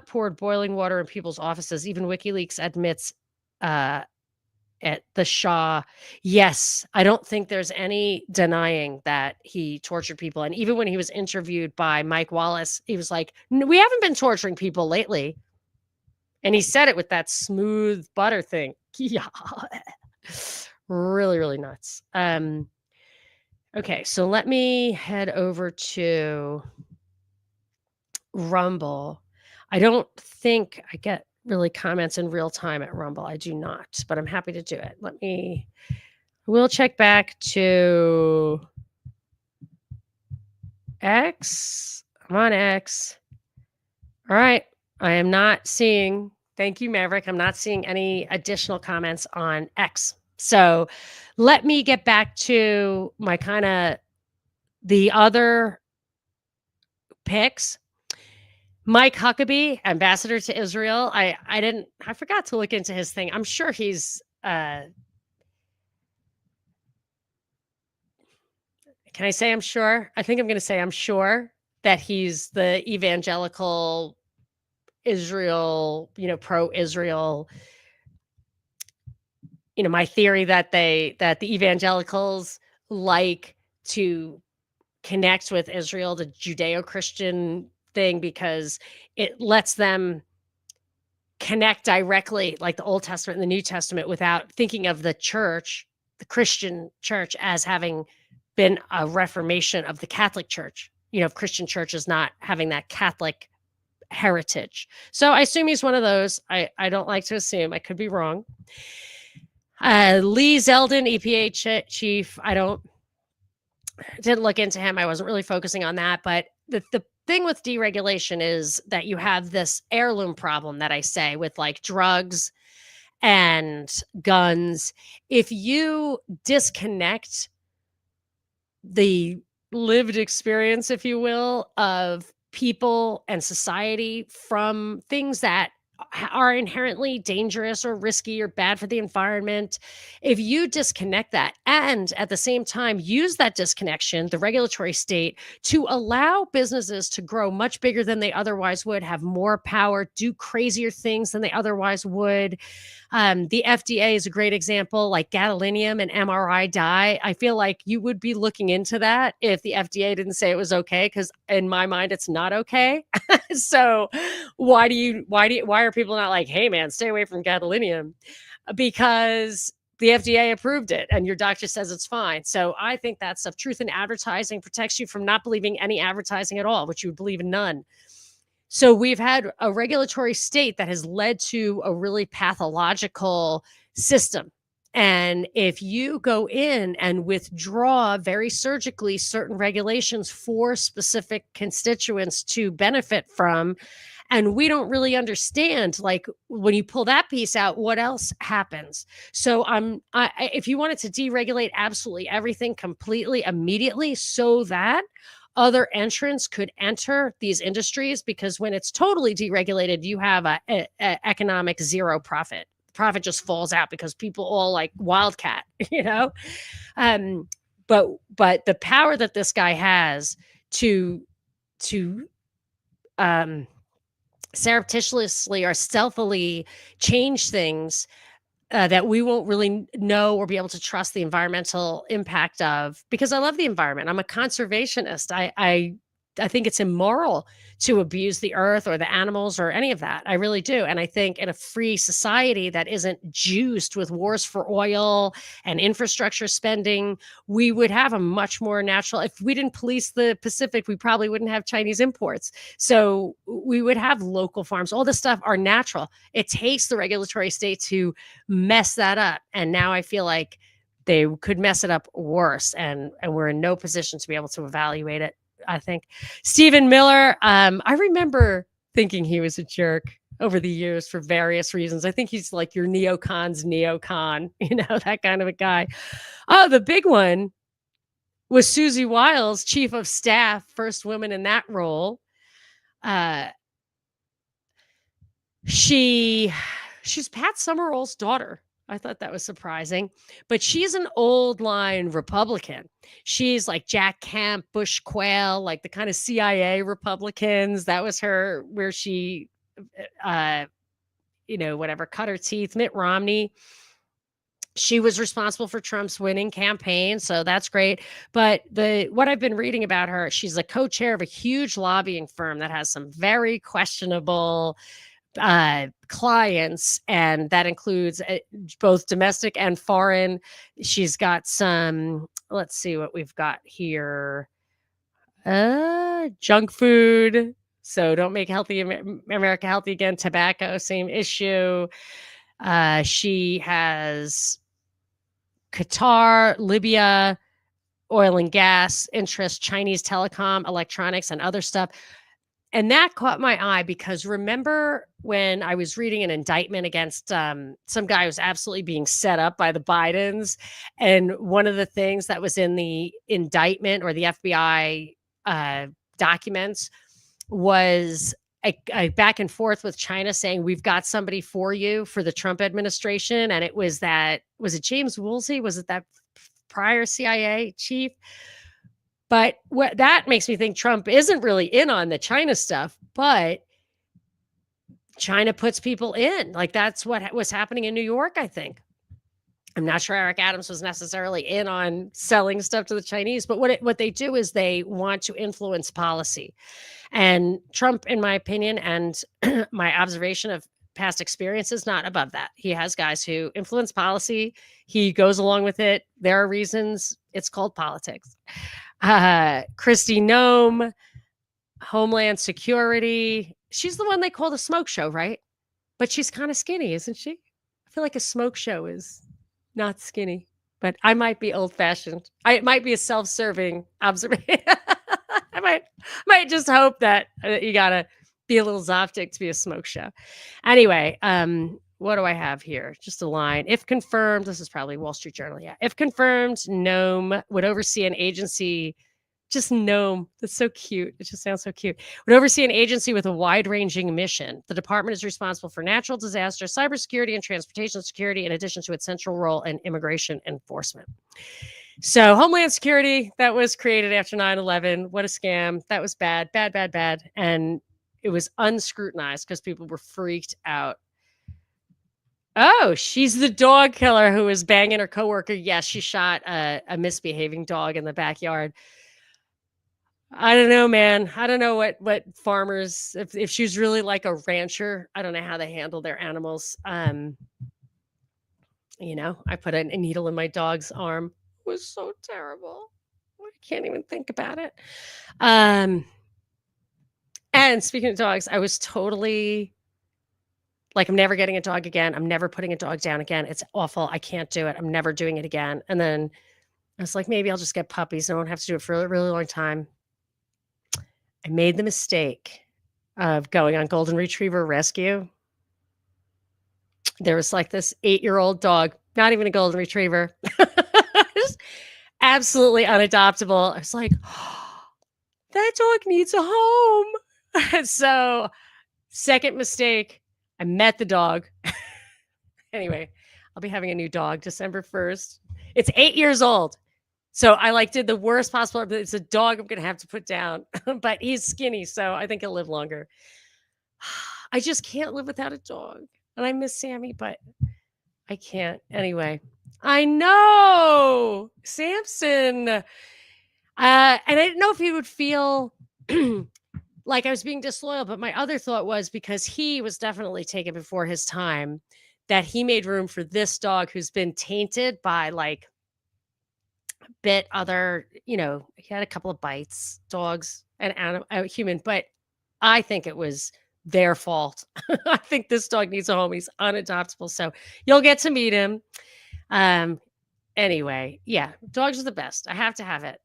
[SPEAKER 1] poured boiling water in people's offices. Even WikiLeaks admits at the Shah. Yes, I don't think there's any denying that he tortured people. And even when he was interviewed by Mike Wallace, he was like, we haven't been torturing people lately. And he said it with that smooth butter thing. Yeah. Really, really nuts. Okay, so let me head over to Rumble. I don't think I get really comments in real time at Rumble. I do not, but I'm happy to do it. We'll check back to X. I'm on X. All right. I am not seeing, thank you, Maverick. I'm not seeing any additional comments on X. So let me get back to my the other picks. Mike Huckabee, ambassador to Israel. I forgot to look into his thing. I'm sure he's, can I say I'm sure? I think I'm going to say I'm sure that he's the evangelical Israel, pro-Israel. My theory that the evangelicals like to connect with Israel, the Judeo-Christian thing, because it lets them connect directly, like the Old Testament and the New Testament, without thinking of the church, the Christian church, as having been a reformation of the Catholic Church, of Christian churches not having that Catholic heritage. So I assume he's one of those. I don't like to assume. I could be wrong. Lee Zeldin, EPA chief. Didn't look into him. I wasn't really focusing on that. But the thing with deregulation is that you have this heirloom problem that I say with like drugs and guns. If you disconnect the lived experience, if you will, of people and society from things that are inherently dangerous or risky or bad for the environment, if you disconnect that and at the same time use that disconnection, the regulatory state, to allow businesses to grow much bigger than they otherwise would, have more power, do crazier things than they otherwise would. The FDA is a great example, like gadolinium and MRI dye. I feel like you would be looking into that if the FDA didn't say it was okay, because in my mind, it's not okay. So why are people not like, hey man, stay away from gadolinium? Because the FDA approved it and your doctor says it's fine. So I think that stuff, truth in advertising, protects you from not believing any advertising at all, which you would believe in none. So we've had a regulatory state that has led to a really pathological system. And if you go in and withdraw very surgically certain regulations for specific constituents to benefit from, and we don't really understand, like, when you pull that piece out, what else happens? So if you wanted to deregulate absolutely everything completely immediately so that other entrants could enter these industries, because when it's totally deregulated, you have a economic zero profit. Profit just falls out because people all like wildcat, but the power that this guy has to surreptitiously or stealthily change things that we won't really know or be able to trust the environmental impact of, because I love the environment. I'm a conservationist. I think it's immoral to abuse the earth or the animals or any of that. I really do. And I think in a free society that isn't juiced with wars for oil and infrastructure spending, we would have a much more natural, if we didn't police the Pacific, we probably wouldn't have Chinese imports. So we would have local farms. All this stuff are natural. It takes the regulatory state to mess that up. And now I feel like they could mess it up worse. And we're in no position to be able to evaluate it. I think Stephen Miller, I remember thinking he was a jerk over the years for various reasons. I think he's like your neocon's neocon, that kind of a guy. Oh, the big one was Susie Wiles, chief of staff, first woman in that role. She's Pat Summerall's daughter. I thought that was surprising, but she's an old line Republican. She's like Jack Kemp, Bush Quayle, like the kind of CIA Republicans. That was her, where she, whatever, cut her teeth. Mitt Romney. She was responsible for Trump's winning campaign, so that's great. But what I've been reading about her, she's a co-chair of a huge lobbying firm that has some very questionable clients, and that includes both domestic and foreign. She's got some, let's see what we've got here. Junk food. So don't make healthy America healthy again. Tobacco, same issue. She has Qatar, Libya, oil and gas interest, Chinese telecom, electronics, and other stuff. And that caught my eye because remember when I was reading an indictment against some guy who was absolutely being set up by the Bidens. And one of the things that was in the indictment or the FBI documents was a back and forth with China saying, we've got somebody for you for the Trump administration. And it was it James Woolsey? Was it that prior CIA chief? But what that makes me think Trump isn't really in on the China stuff, but China puts people in. Like that's what was happening in New York, I think. I'm not sure Eric Adams was necessarily in on selling stuff to the Chinese, but what they do is they want to influence policy. And Trump, in my opinion, and my observation of past experiences, not above that. He has guys who influence policy. He goes along with it. There are reasons. It's called politics. Kristi Noem, Homeland Security. She's the one they call the smoke show, right? But she's kind of skinny, isn't she? I feel like a smoke show is not skinny, but I might be old fashioned. It might be a self-serving observation. I might just hope that you gotta be a little Zoptic to be a smoke show. Anyway, what do I have here? Just a line. If confirmed, this is probably Wall Street Journal. Yeah. If confirmed, Noem would oversee an agency. Just Noem. That's so cute. It just sounds so cute. Would oversee an agency with a wide-ranging mission. The department is responsible for natural disaster, cybersecurity, and transportation security, in addition to its central role in immigration enforcement. So Homeland Security, that was created after 9/11. What a scam. That was bad, bad, bad, bad. And it was unscrutinized because people were freaked out. Oh, she's the dog killer who was banging her coworker. Yes, she shot a misbehaving dog in the backyard. I don't know, man. I don't know what farmers, if she was really like a rancher, I don't know how they handle their animals. I put a needle in my dog's arm. It was so terrible. I can't even think about it. And speaking of dogs, I was totally like, I'm never getting a dog again. I'm never putting a dog down again. It's awful. I can't do it. I'm never doing it again. And then I was like, maybe I'll just get puppies. I don't have to do it for a really long time. I made the mistake of going on golden retriever rescue. There was like this 8-year-old dog, not even a golden retriever, absolutely unadoptable. I was like, oh, that dog needs a home. So, second mistake, I met the dog. Anyway, I'll be having a new dog December 1st. It's 8 years old. So I did the worst possible. It's a dog I'm going to have to put down, but he's skinny. So I think he'll live longer. I just can't live without a dog. And I miss Sammy, but I can't. Anyway, I know Samson. And I didn't know if he would feel like I was being disloyal, but my other thought was because he was definitely taken before his time, that he made room for this dog who's been tainted by bit other, he had a couple of bites, dogs and a human, but I think it was their fault. I think this dog needs a home. He's unadoptable. So you'll get to meet him. Anyway, yeah, dogs are the best. I have to have it.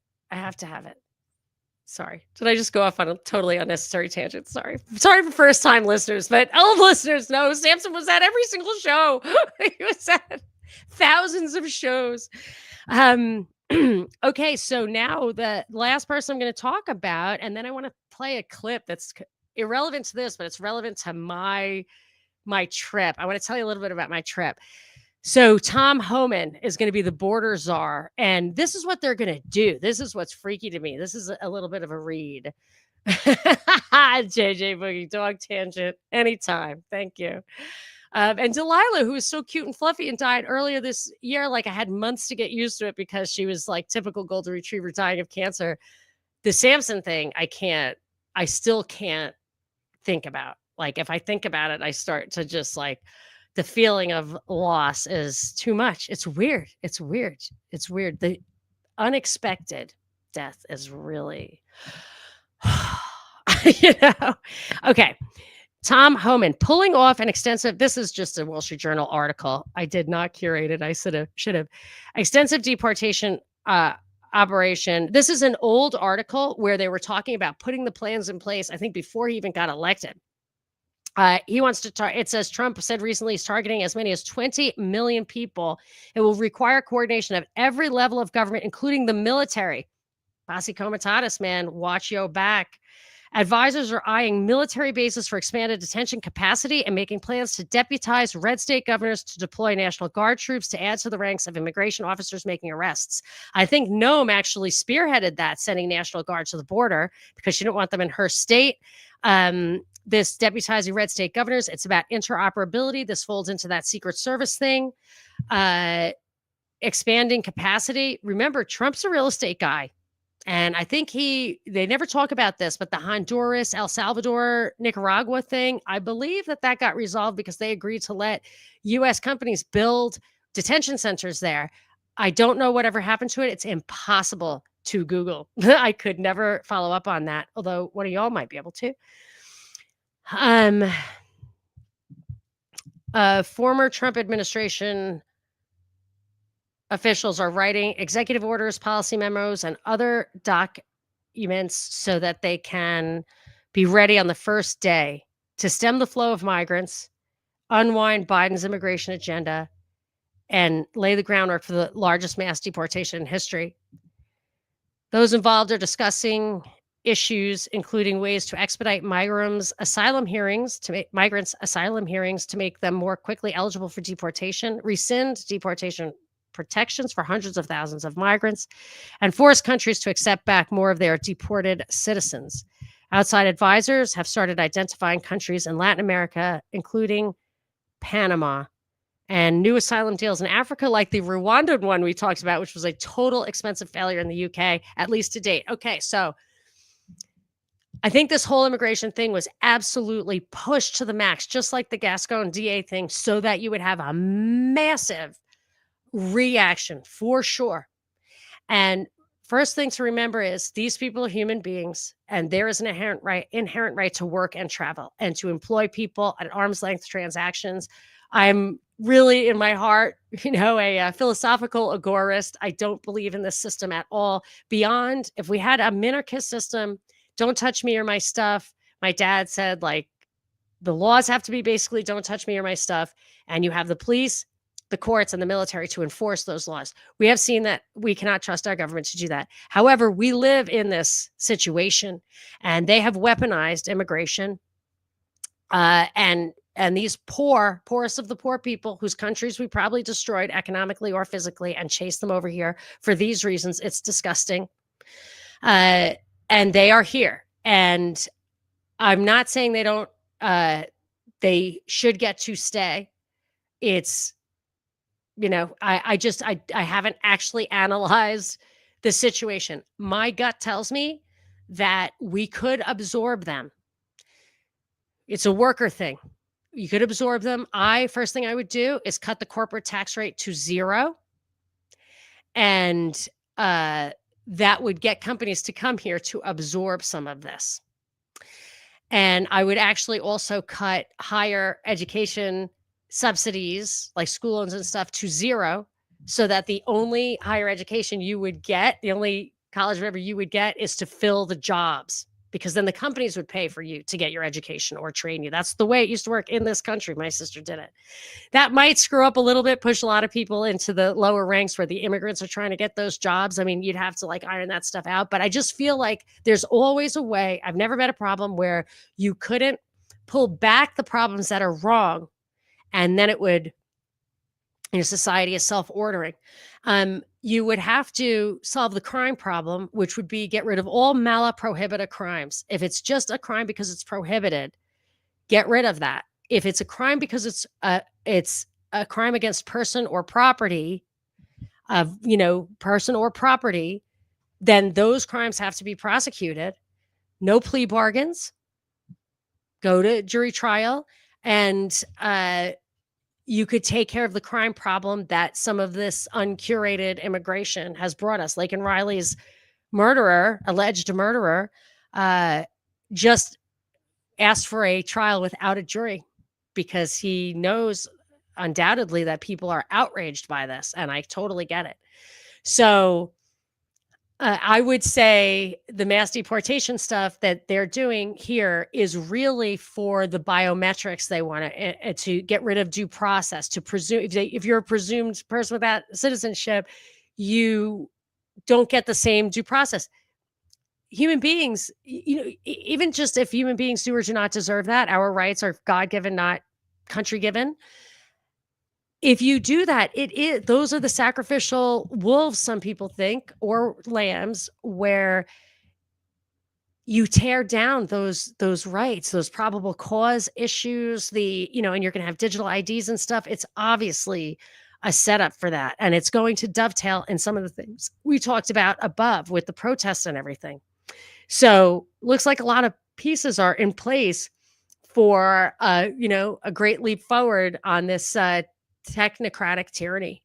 [SPEAKER 1] Sorry. Did I just go off on a totally unnecessary tangent? Sorry for first time listeners, but old listeners know Samson was at every single show. He was at thousands of shows. Okay, so now the last person I'm going to talk about, and then I want to play a clip that's irrelevant to this, but it's relevant to my trip. I want to tell you a little bit about my trip. So Tom Homan is going to be the border czar, and this is what they're going to do. This is what's freaky to me. This is a little bit of a read. JJ Boogie Dog Tangent anytime. Thank you. And Delilah, who was so cute and fluffy and died earlier this year, I had months to get used to it because she was typical golden retriever dying of cancer. The Samson thing, I still can't think about. Like, if I think about it, I start to just like the feeling of loss is too much. It's weird. It's weird. It's weird. The unexpected death is really, you know. Okay. Tom Homan pulling off an extensive, this is just a Wall Street Journal article. I did not curate it. I should have. Extensive deportation operation. This is an old article where they were talking about putting the plans in place, I think before he even got elected. He wants to it says Trump said recently he's targeting as many as 20 million people. It will require coordination of every level of government, including the military. Posse Comitatus, man, watch your back. Advisors are eyeing military bases for expanded detention capacity and making plans to deputize red state governors to deploy National Guard troops to add to the ranks of immigration officers making arrests. I think Noem actually spearheaded that, sending National Guard to the border because she didn't want them in her state. This deputizing red state governors, it's about interoperability. This folds into that Secret Service thing. Expanding capacity. Remember, Trump's a real estate guy. And I think they never talk about this, but the Honduras, El Salvador, Nicaragua thing, I believe that got resolved because they agreed to let U.S. companies build detention centers there. I don't know whatever happened to it. It's impossible to Google. I could never follow up on that, although one of y'all might be able to. Former Trump administration officials are writing executive orders, policy memos, and other documents so that they can be ready on the first day to stem the flow of migrants, unwind Biden's immigration agenda, and lay the groundwork for the largest mass deportation in history. Those involved are discussing issues, including ways to expedite migrants' asylum hearings to make them more quickly eligible for deportation, rescind deportation protections for hundreds of thousands of migrants, and force countries to accept back more of their deported citizens. Outside advisors have started identifying countries in Latin America, including Panama, and new asylum deals in Africa, like the Rwandan one we talked about, which was a total expensive failure in the UK, at least to date. Okay, so I think this whole immigration thing was absolutely pushed to the max, just like the Gascon DA thing, so that you would have a massive reaction for sure. And first thing to remember is these people are human beings, and there is an inherent right to work and travel and to employ people at arm's length transactions. I'm really in my heart, a philosophical agorist. I don't believe in this system at all. Beyond, if we had a minarchist system, don't touch me or my stuff. My dad said, like, the laws have to be basically don't touch me or my stuff. And you have the police, the courts, and the military to enforce those laws. We have seen that we cannot trust our government to do that. However, we live in this situation, and they have weaponized immigration. And these poorest of the poor people whose countries we probably destroyed economically or physically and chased them over here for these reasons. It's disgusting. And they are here. And I'm not saying they should get to stay. It's, I haven't actually analyzed the situation. My gut tells me that we could absorb them. It's a worker thing. You could absorb them. First thing I would do is cut the corporate tax rate to 0. And that would get companies to come here to absorb some of this. And I would actually also cut higher education subsidies, like school loans and stuff, to 0, so that the only higher education you would get, the only college whatever you would get, is to fill the jobs, because then the companies would pay for you to get your education or train you. That's the way it used to work in this country. My sister did it. That might screw up a little bit, push a lot of people into the lower ranks where the immigrants are trying to get those jobs. I mean, you'd have to iron that stuff out. But I just feel like there's always a way. I've never met a problem where you couldn't pull back the problems that are wrong, and then it would, society is self-ordering. You would have to solve the crime problem, which would be get rid of all mala prohibita crimes. If it's just a crime because it's prohibited, get rid of that. If it's a crime because it's a crime against person or property, then those crimes have to be prosecuted. No plea bargains. go to jury trial, and you could take care of the crime problem that some of this uncurated immigration has brought us. Laken Riley's alleged murderer, just asked for a trial without a jury because he knows undoubtedly that people are outraged by this, and I totally get it. So I would say the mass deportation stuff that they're doing here is really for the biometrics. They want to get rid of due process, to presume if you're a presumed person without citizenship, you don't get the same due process. Human beings, even just if human beings do or do not deserve that, our rights are God-given, not country-given. If you do that, those are the sacrificial wolves, some people think, or lambs, where you tear down those rights, those probable cause issues, and you're going to have digital IDs and stuff. It's obviously a setup for that. And it's going to dovetail in some of the things we talked about above with the protests and everything. So looks like a lot of pieces are in place for, a great leap forward on this technocratic tyranny.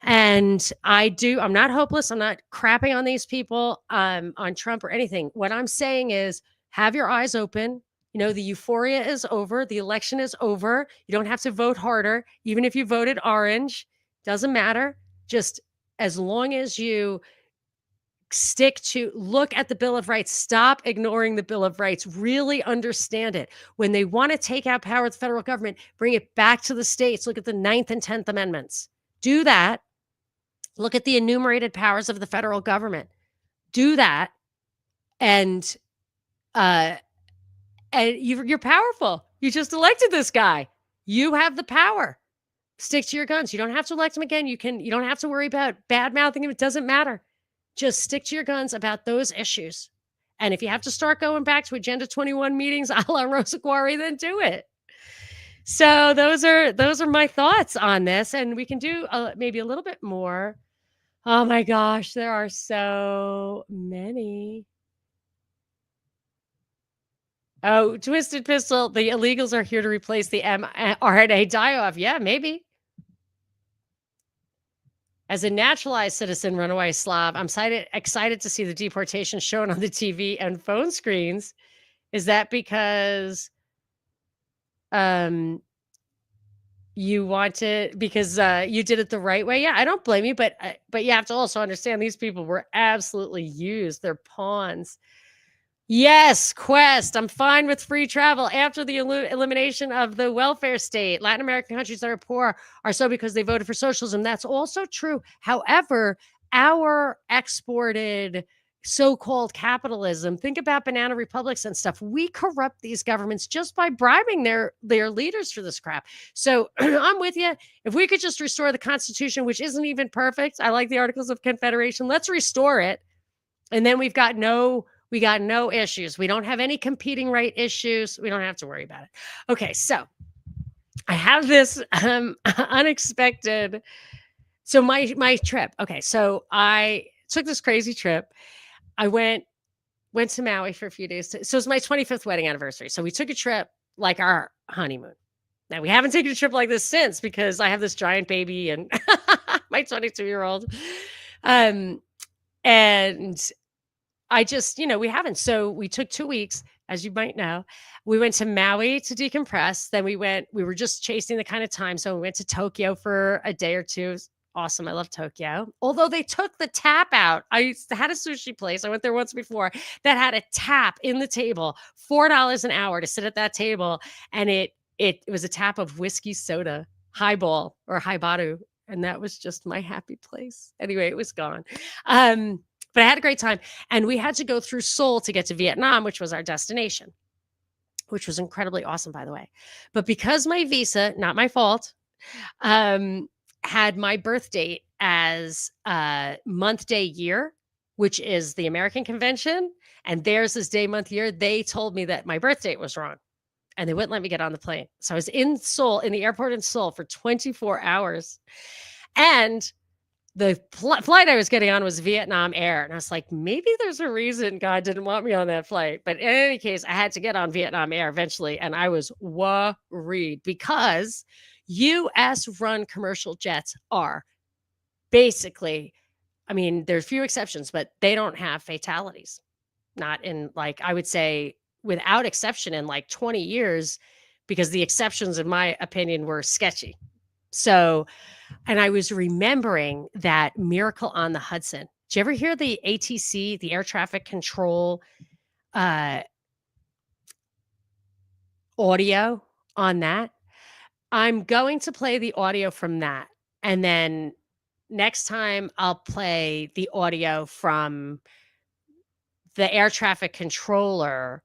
[SPEAKER 1] And I'm not hopeless. I'm not crapping on these people, on Trump or anything. What I'm saying is have your eyes open. The euphoria is over. The election is over. You don't have to vote harder. Even if you voted orange, doesn't matter. Just as long as you look at the Bill of Rights, stop ignoring the Bill of Rights, really understand it. When they want to take out power of the federal government, bring it back to the states. Look at the 9th and 10th Amendments. Do that. Look at the enumerated powers of the federal government. Do that. And you're powerful. You just elected this guy. You have the power. Stick to your guns. You don't have to elect him again. You don't have to worry about bad mouthing him. It doesn't matter. Just stick to your guns about those issues. And if you have to start going back to Agenda 21 meetings a la Rosa Guari, then do it. So those are my thoughts on this. And we can do maybe a little bit more. Oh my gosh, there are so many. Oh, Twisted Pistol, the illegals are here to replace the mRNA die-off. Yeah, maybe. As a naturalized citizen, runaway Slav, I'm excited to see the deportation shown on the TV and phone screens. Is that because you wanted, because you did it the right way? Yeah, I don't blame you, but you have to also understand these people were absolutely used. They're pawns. Yes, Quest. I'm fine with free travel after the elimination of the welfare state. Latin American countries that are poor are so because they voted for socialism. That's also true. However, our exported so-called capitalism, think about banana republics and stuff. We corrupt these governments just by bribing their leaders for this crap. So I'm with you. If we could just restore the Constitution, which isn't even perfect. I like the Articles of Confederation. Let's restore it. And then we got no issues. We don't have any competing right issues. We don't have to worry about it. Okay, so I have this unexpected. So my trip. Okay, so I took this crazy trip. I went to Maui for a few days. So it's my 25th wedding anniversary. So we took a trip like our honeymoon. Now we haven't taken a trip like this since because I have this giant baby and my 22-year-old. And I just, we haven't. So we took 2 weeks, as you might know. We went to Maui to decompress. Then we were just chasing the kind of time. So we went to Tokyo for a day or two. Awesome. I love Tokyo. Although they took the tap out. I had a sushi place. I went there once before that had a tap in the table, $4 an hour to sit at that table. And it was a tap of whiskey soda, highball or haibaru. And that was just my happy place. Anyway, it was gone. But I had a great time. And we had to go through Seoul to get to Vietnam, which was our destination, which was incredibly awesome, by the way. But because my visa, not my fault, had my birth date as month, day, year, which is the American convention, and theirs is day, month, year, they told me that my birth date was wrong. And they wouldn't let me get on the plane. So I was in Seoul, in the airport in Seoul for 24 hours. And the flight I was getting on was Vietnam Air. And I was like, maybe there's a reason God didn't want me on that flight. But in any case, I had to get on Vietnam Air eventually. And I was worried because US run commercial jets are basically, I mean, there's few exceptions, but they don't have fatalities. Not in, like, I would say without exception in like 20 years, because the exceptions, in my opinion, were sketchy. So, and I was remembering that Miracle on the Hudson. Did you ever hear the ATC, the air traffic control audio on that? I'm going to play the audio from that. And then next time I'll play the audio from the air traffic controller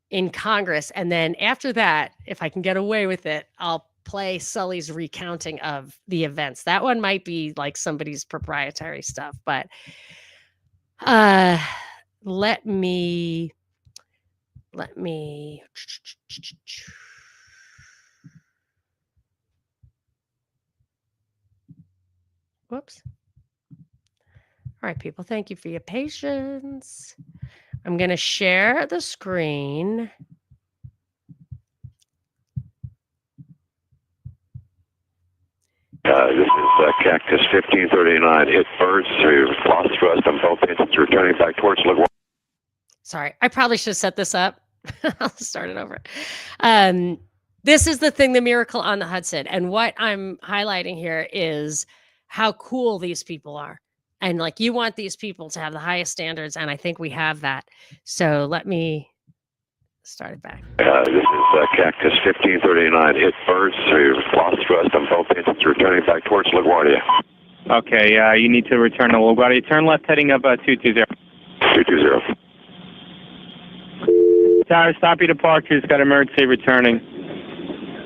[SPEAKER 1] in Congress. And then after that, if I can get away with it, I'll play Sully's recounting of the events. That one might be like somebody's proprietary stuff, but let me whoops. All right, people, thank you for your patience. I'm going to share the screen.
[SPEAKER 2] This is Cactus 1539. Hit birds through lost thrust on both engines, returning back towards LaGuardia.
[SPEAKER 1] Sorry, I probably should have set this up. I'll start it over. This is the thing, the Miracle on the Hudson. And what I'm highlighting here is how cool these people are. And like, you want these people to have the highest standards. And I think we have that. So let me start it back.
[SPEAKER 2] This is Cactus 1539. Hit birds through lost thrust on both engines, returning back towards LaGuardia.
[SPEAKER 3] Okay, you need to return to LaGuardia. Turn left heading up 220.
[SPEAKER 2] 220.
[SPEAKER 3] Tower, stop your departures. Got emergency returning.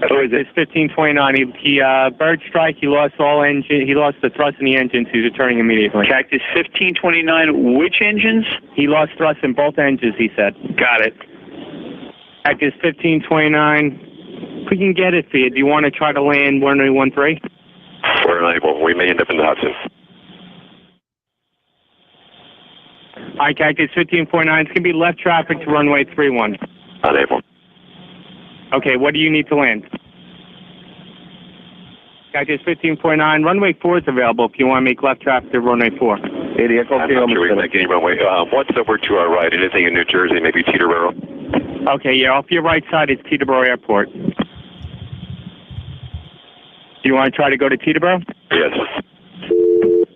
[SPEAKER 3] It's 1529. He bird strike. He lost all engine. He lost the thrust in the engines. He's returning immediately.
[SPEAKER 4] Cactus 1529. Which engines?
[SPEAKER 3] He lost thrust in both engines. He said.
[SPEAKER 4] Got it.
[SPEAKER 3] Cactus 1529. We can get it for you. Do you want to try to land 1313?
[SPEAKER 2] We're unable. We may end up in the Hudson.
[SPEAKER 3] All right, Cactus 1549. It's going to be left traffic to runway 31.
[SPEAKER 2] Unable.
[SPEAKER 3] Okay, what do you need to land? Cactus 1549. Runway 4 is available if you want to make left traffic to runway 4.
[SPEAKER 2] I'm not sure we can make any runway. What's over to our right? Anything in New Jersey, maybe Teterboro?
[SPEAKER 3] Okay, yeah, off your right side is Teterboro Airport. Do you want to try to go to Teterboro?
[SPEAKER 2] Yes.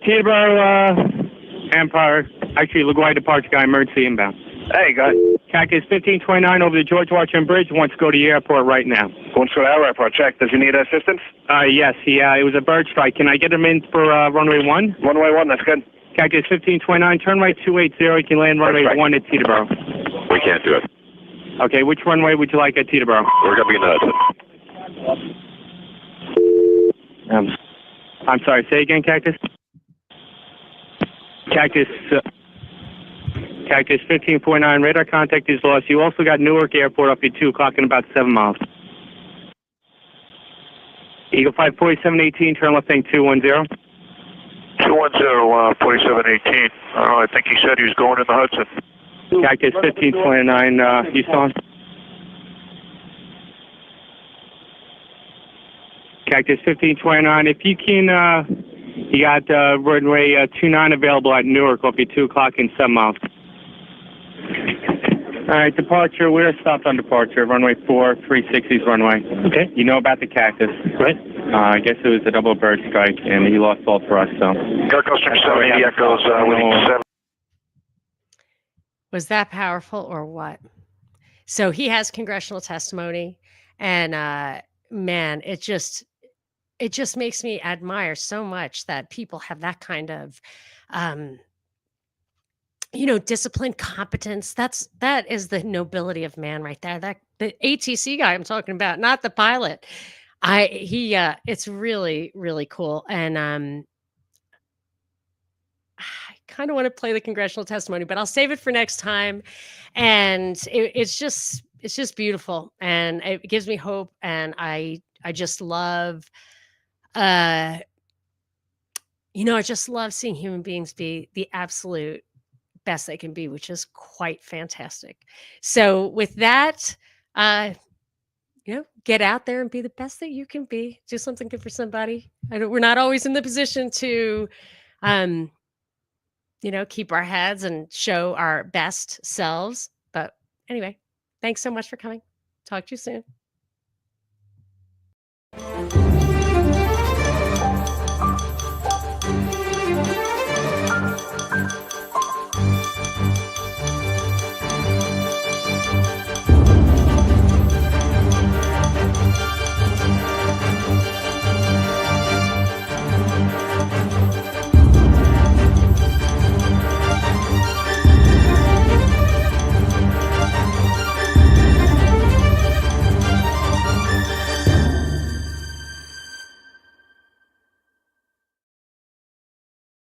[SPEAKER 3] Teterboro, Empire. Actually, LaGuardia departure guy, emergency inbound.
[SPEAKER 4] Hey, guys.
[SPEAKER 3] Cactus 1529 over the George Washington Bridge. Wants to go to the airport right now.
[SPEAKER 4] Wants to go to our airport. Check. Does he need assistance?
[SPEAKER 3] Yes, it was a bird strike. Can I get him in for runway 1?
[SPEAKER 4] Runway 1, that's good.
[SPEAKER 3] Cactus 1529, turn right 280. You can land runway 1 at Teterboro.
[SPEAKER 2] We can't do it.
[SPEAKER 3] Okay, which runway would you like at Teterboro?
[SPEAKER 2] We're going to be in the Hudson.
[SPEAKER 3] I'm sorry, say again, Cactus? Cactus 1549, radar contact is lost. You also got Newark Airport up at 2 o'clock in about 7 miles. Eagle 5 4718, turn left thing 210.
[SPEAKER 4] 210, 4718. I think he said he was going in the Hudson.
[SPEAKER 3] Cactus 1529, you saw him? Cactus 1529, if you can, you got runway 29 available at Newark up at 2 o'clock in 7 miles. All right, departure, we're stopped on departure, runway 4, 360's runway.
[SPEAKER 4] Okay.
[SPEAKER 3] You know about the Cactus,
[SPEAKER 4] Right.
[SPEAKER 3] I guess it was a double bird strike, and he lost all thrust, so.
[SPEAKER 4] Air Coaster 780 Echoes, winning 7.
[SPEAKER 1] Was that powerful or what? So he has congressional testimony, and man, it just makes me admire so much that people have that kind of discipline, competence. That is the nobility of man right there. That the ATC guy I'm talking about, not the pilot. It's really, really cool. And I kind of want to play the congressional testimony, but I'll save it for next time. And it's just beautiful, and it gives me hope. And I just love I just love seeing human beings be the absolute best they can be, which is quite fantastic. So with that, get out there and be the best that you can be. Do something good for somebody. We're not always in the position to, keep our heads and show our best selves. But anyway, thanks so much for coming. Talk to you soon.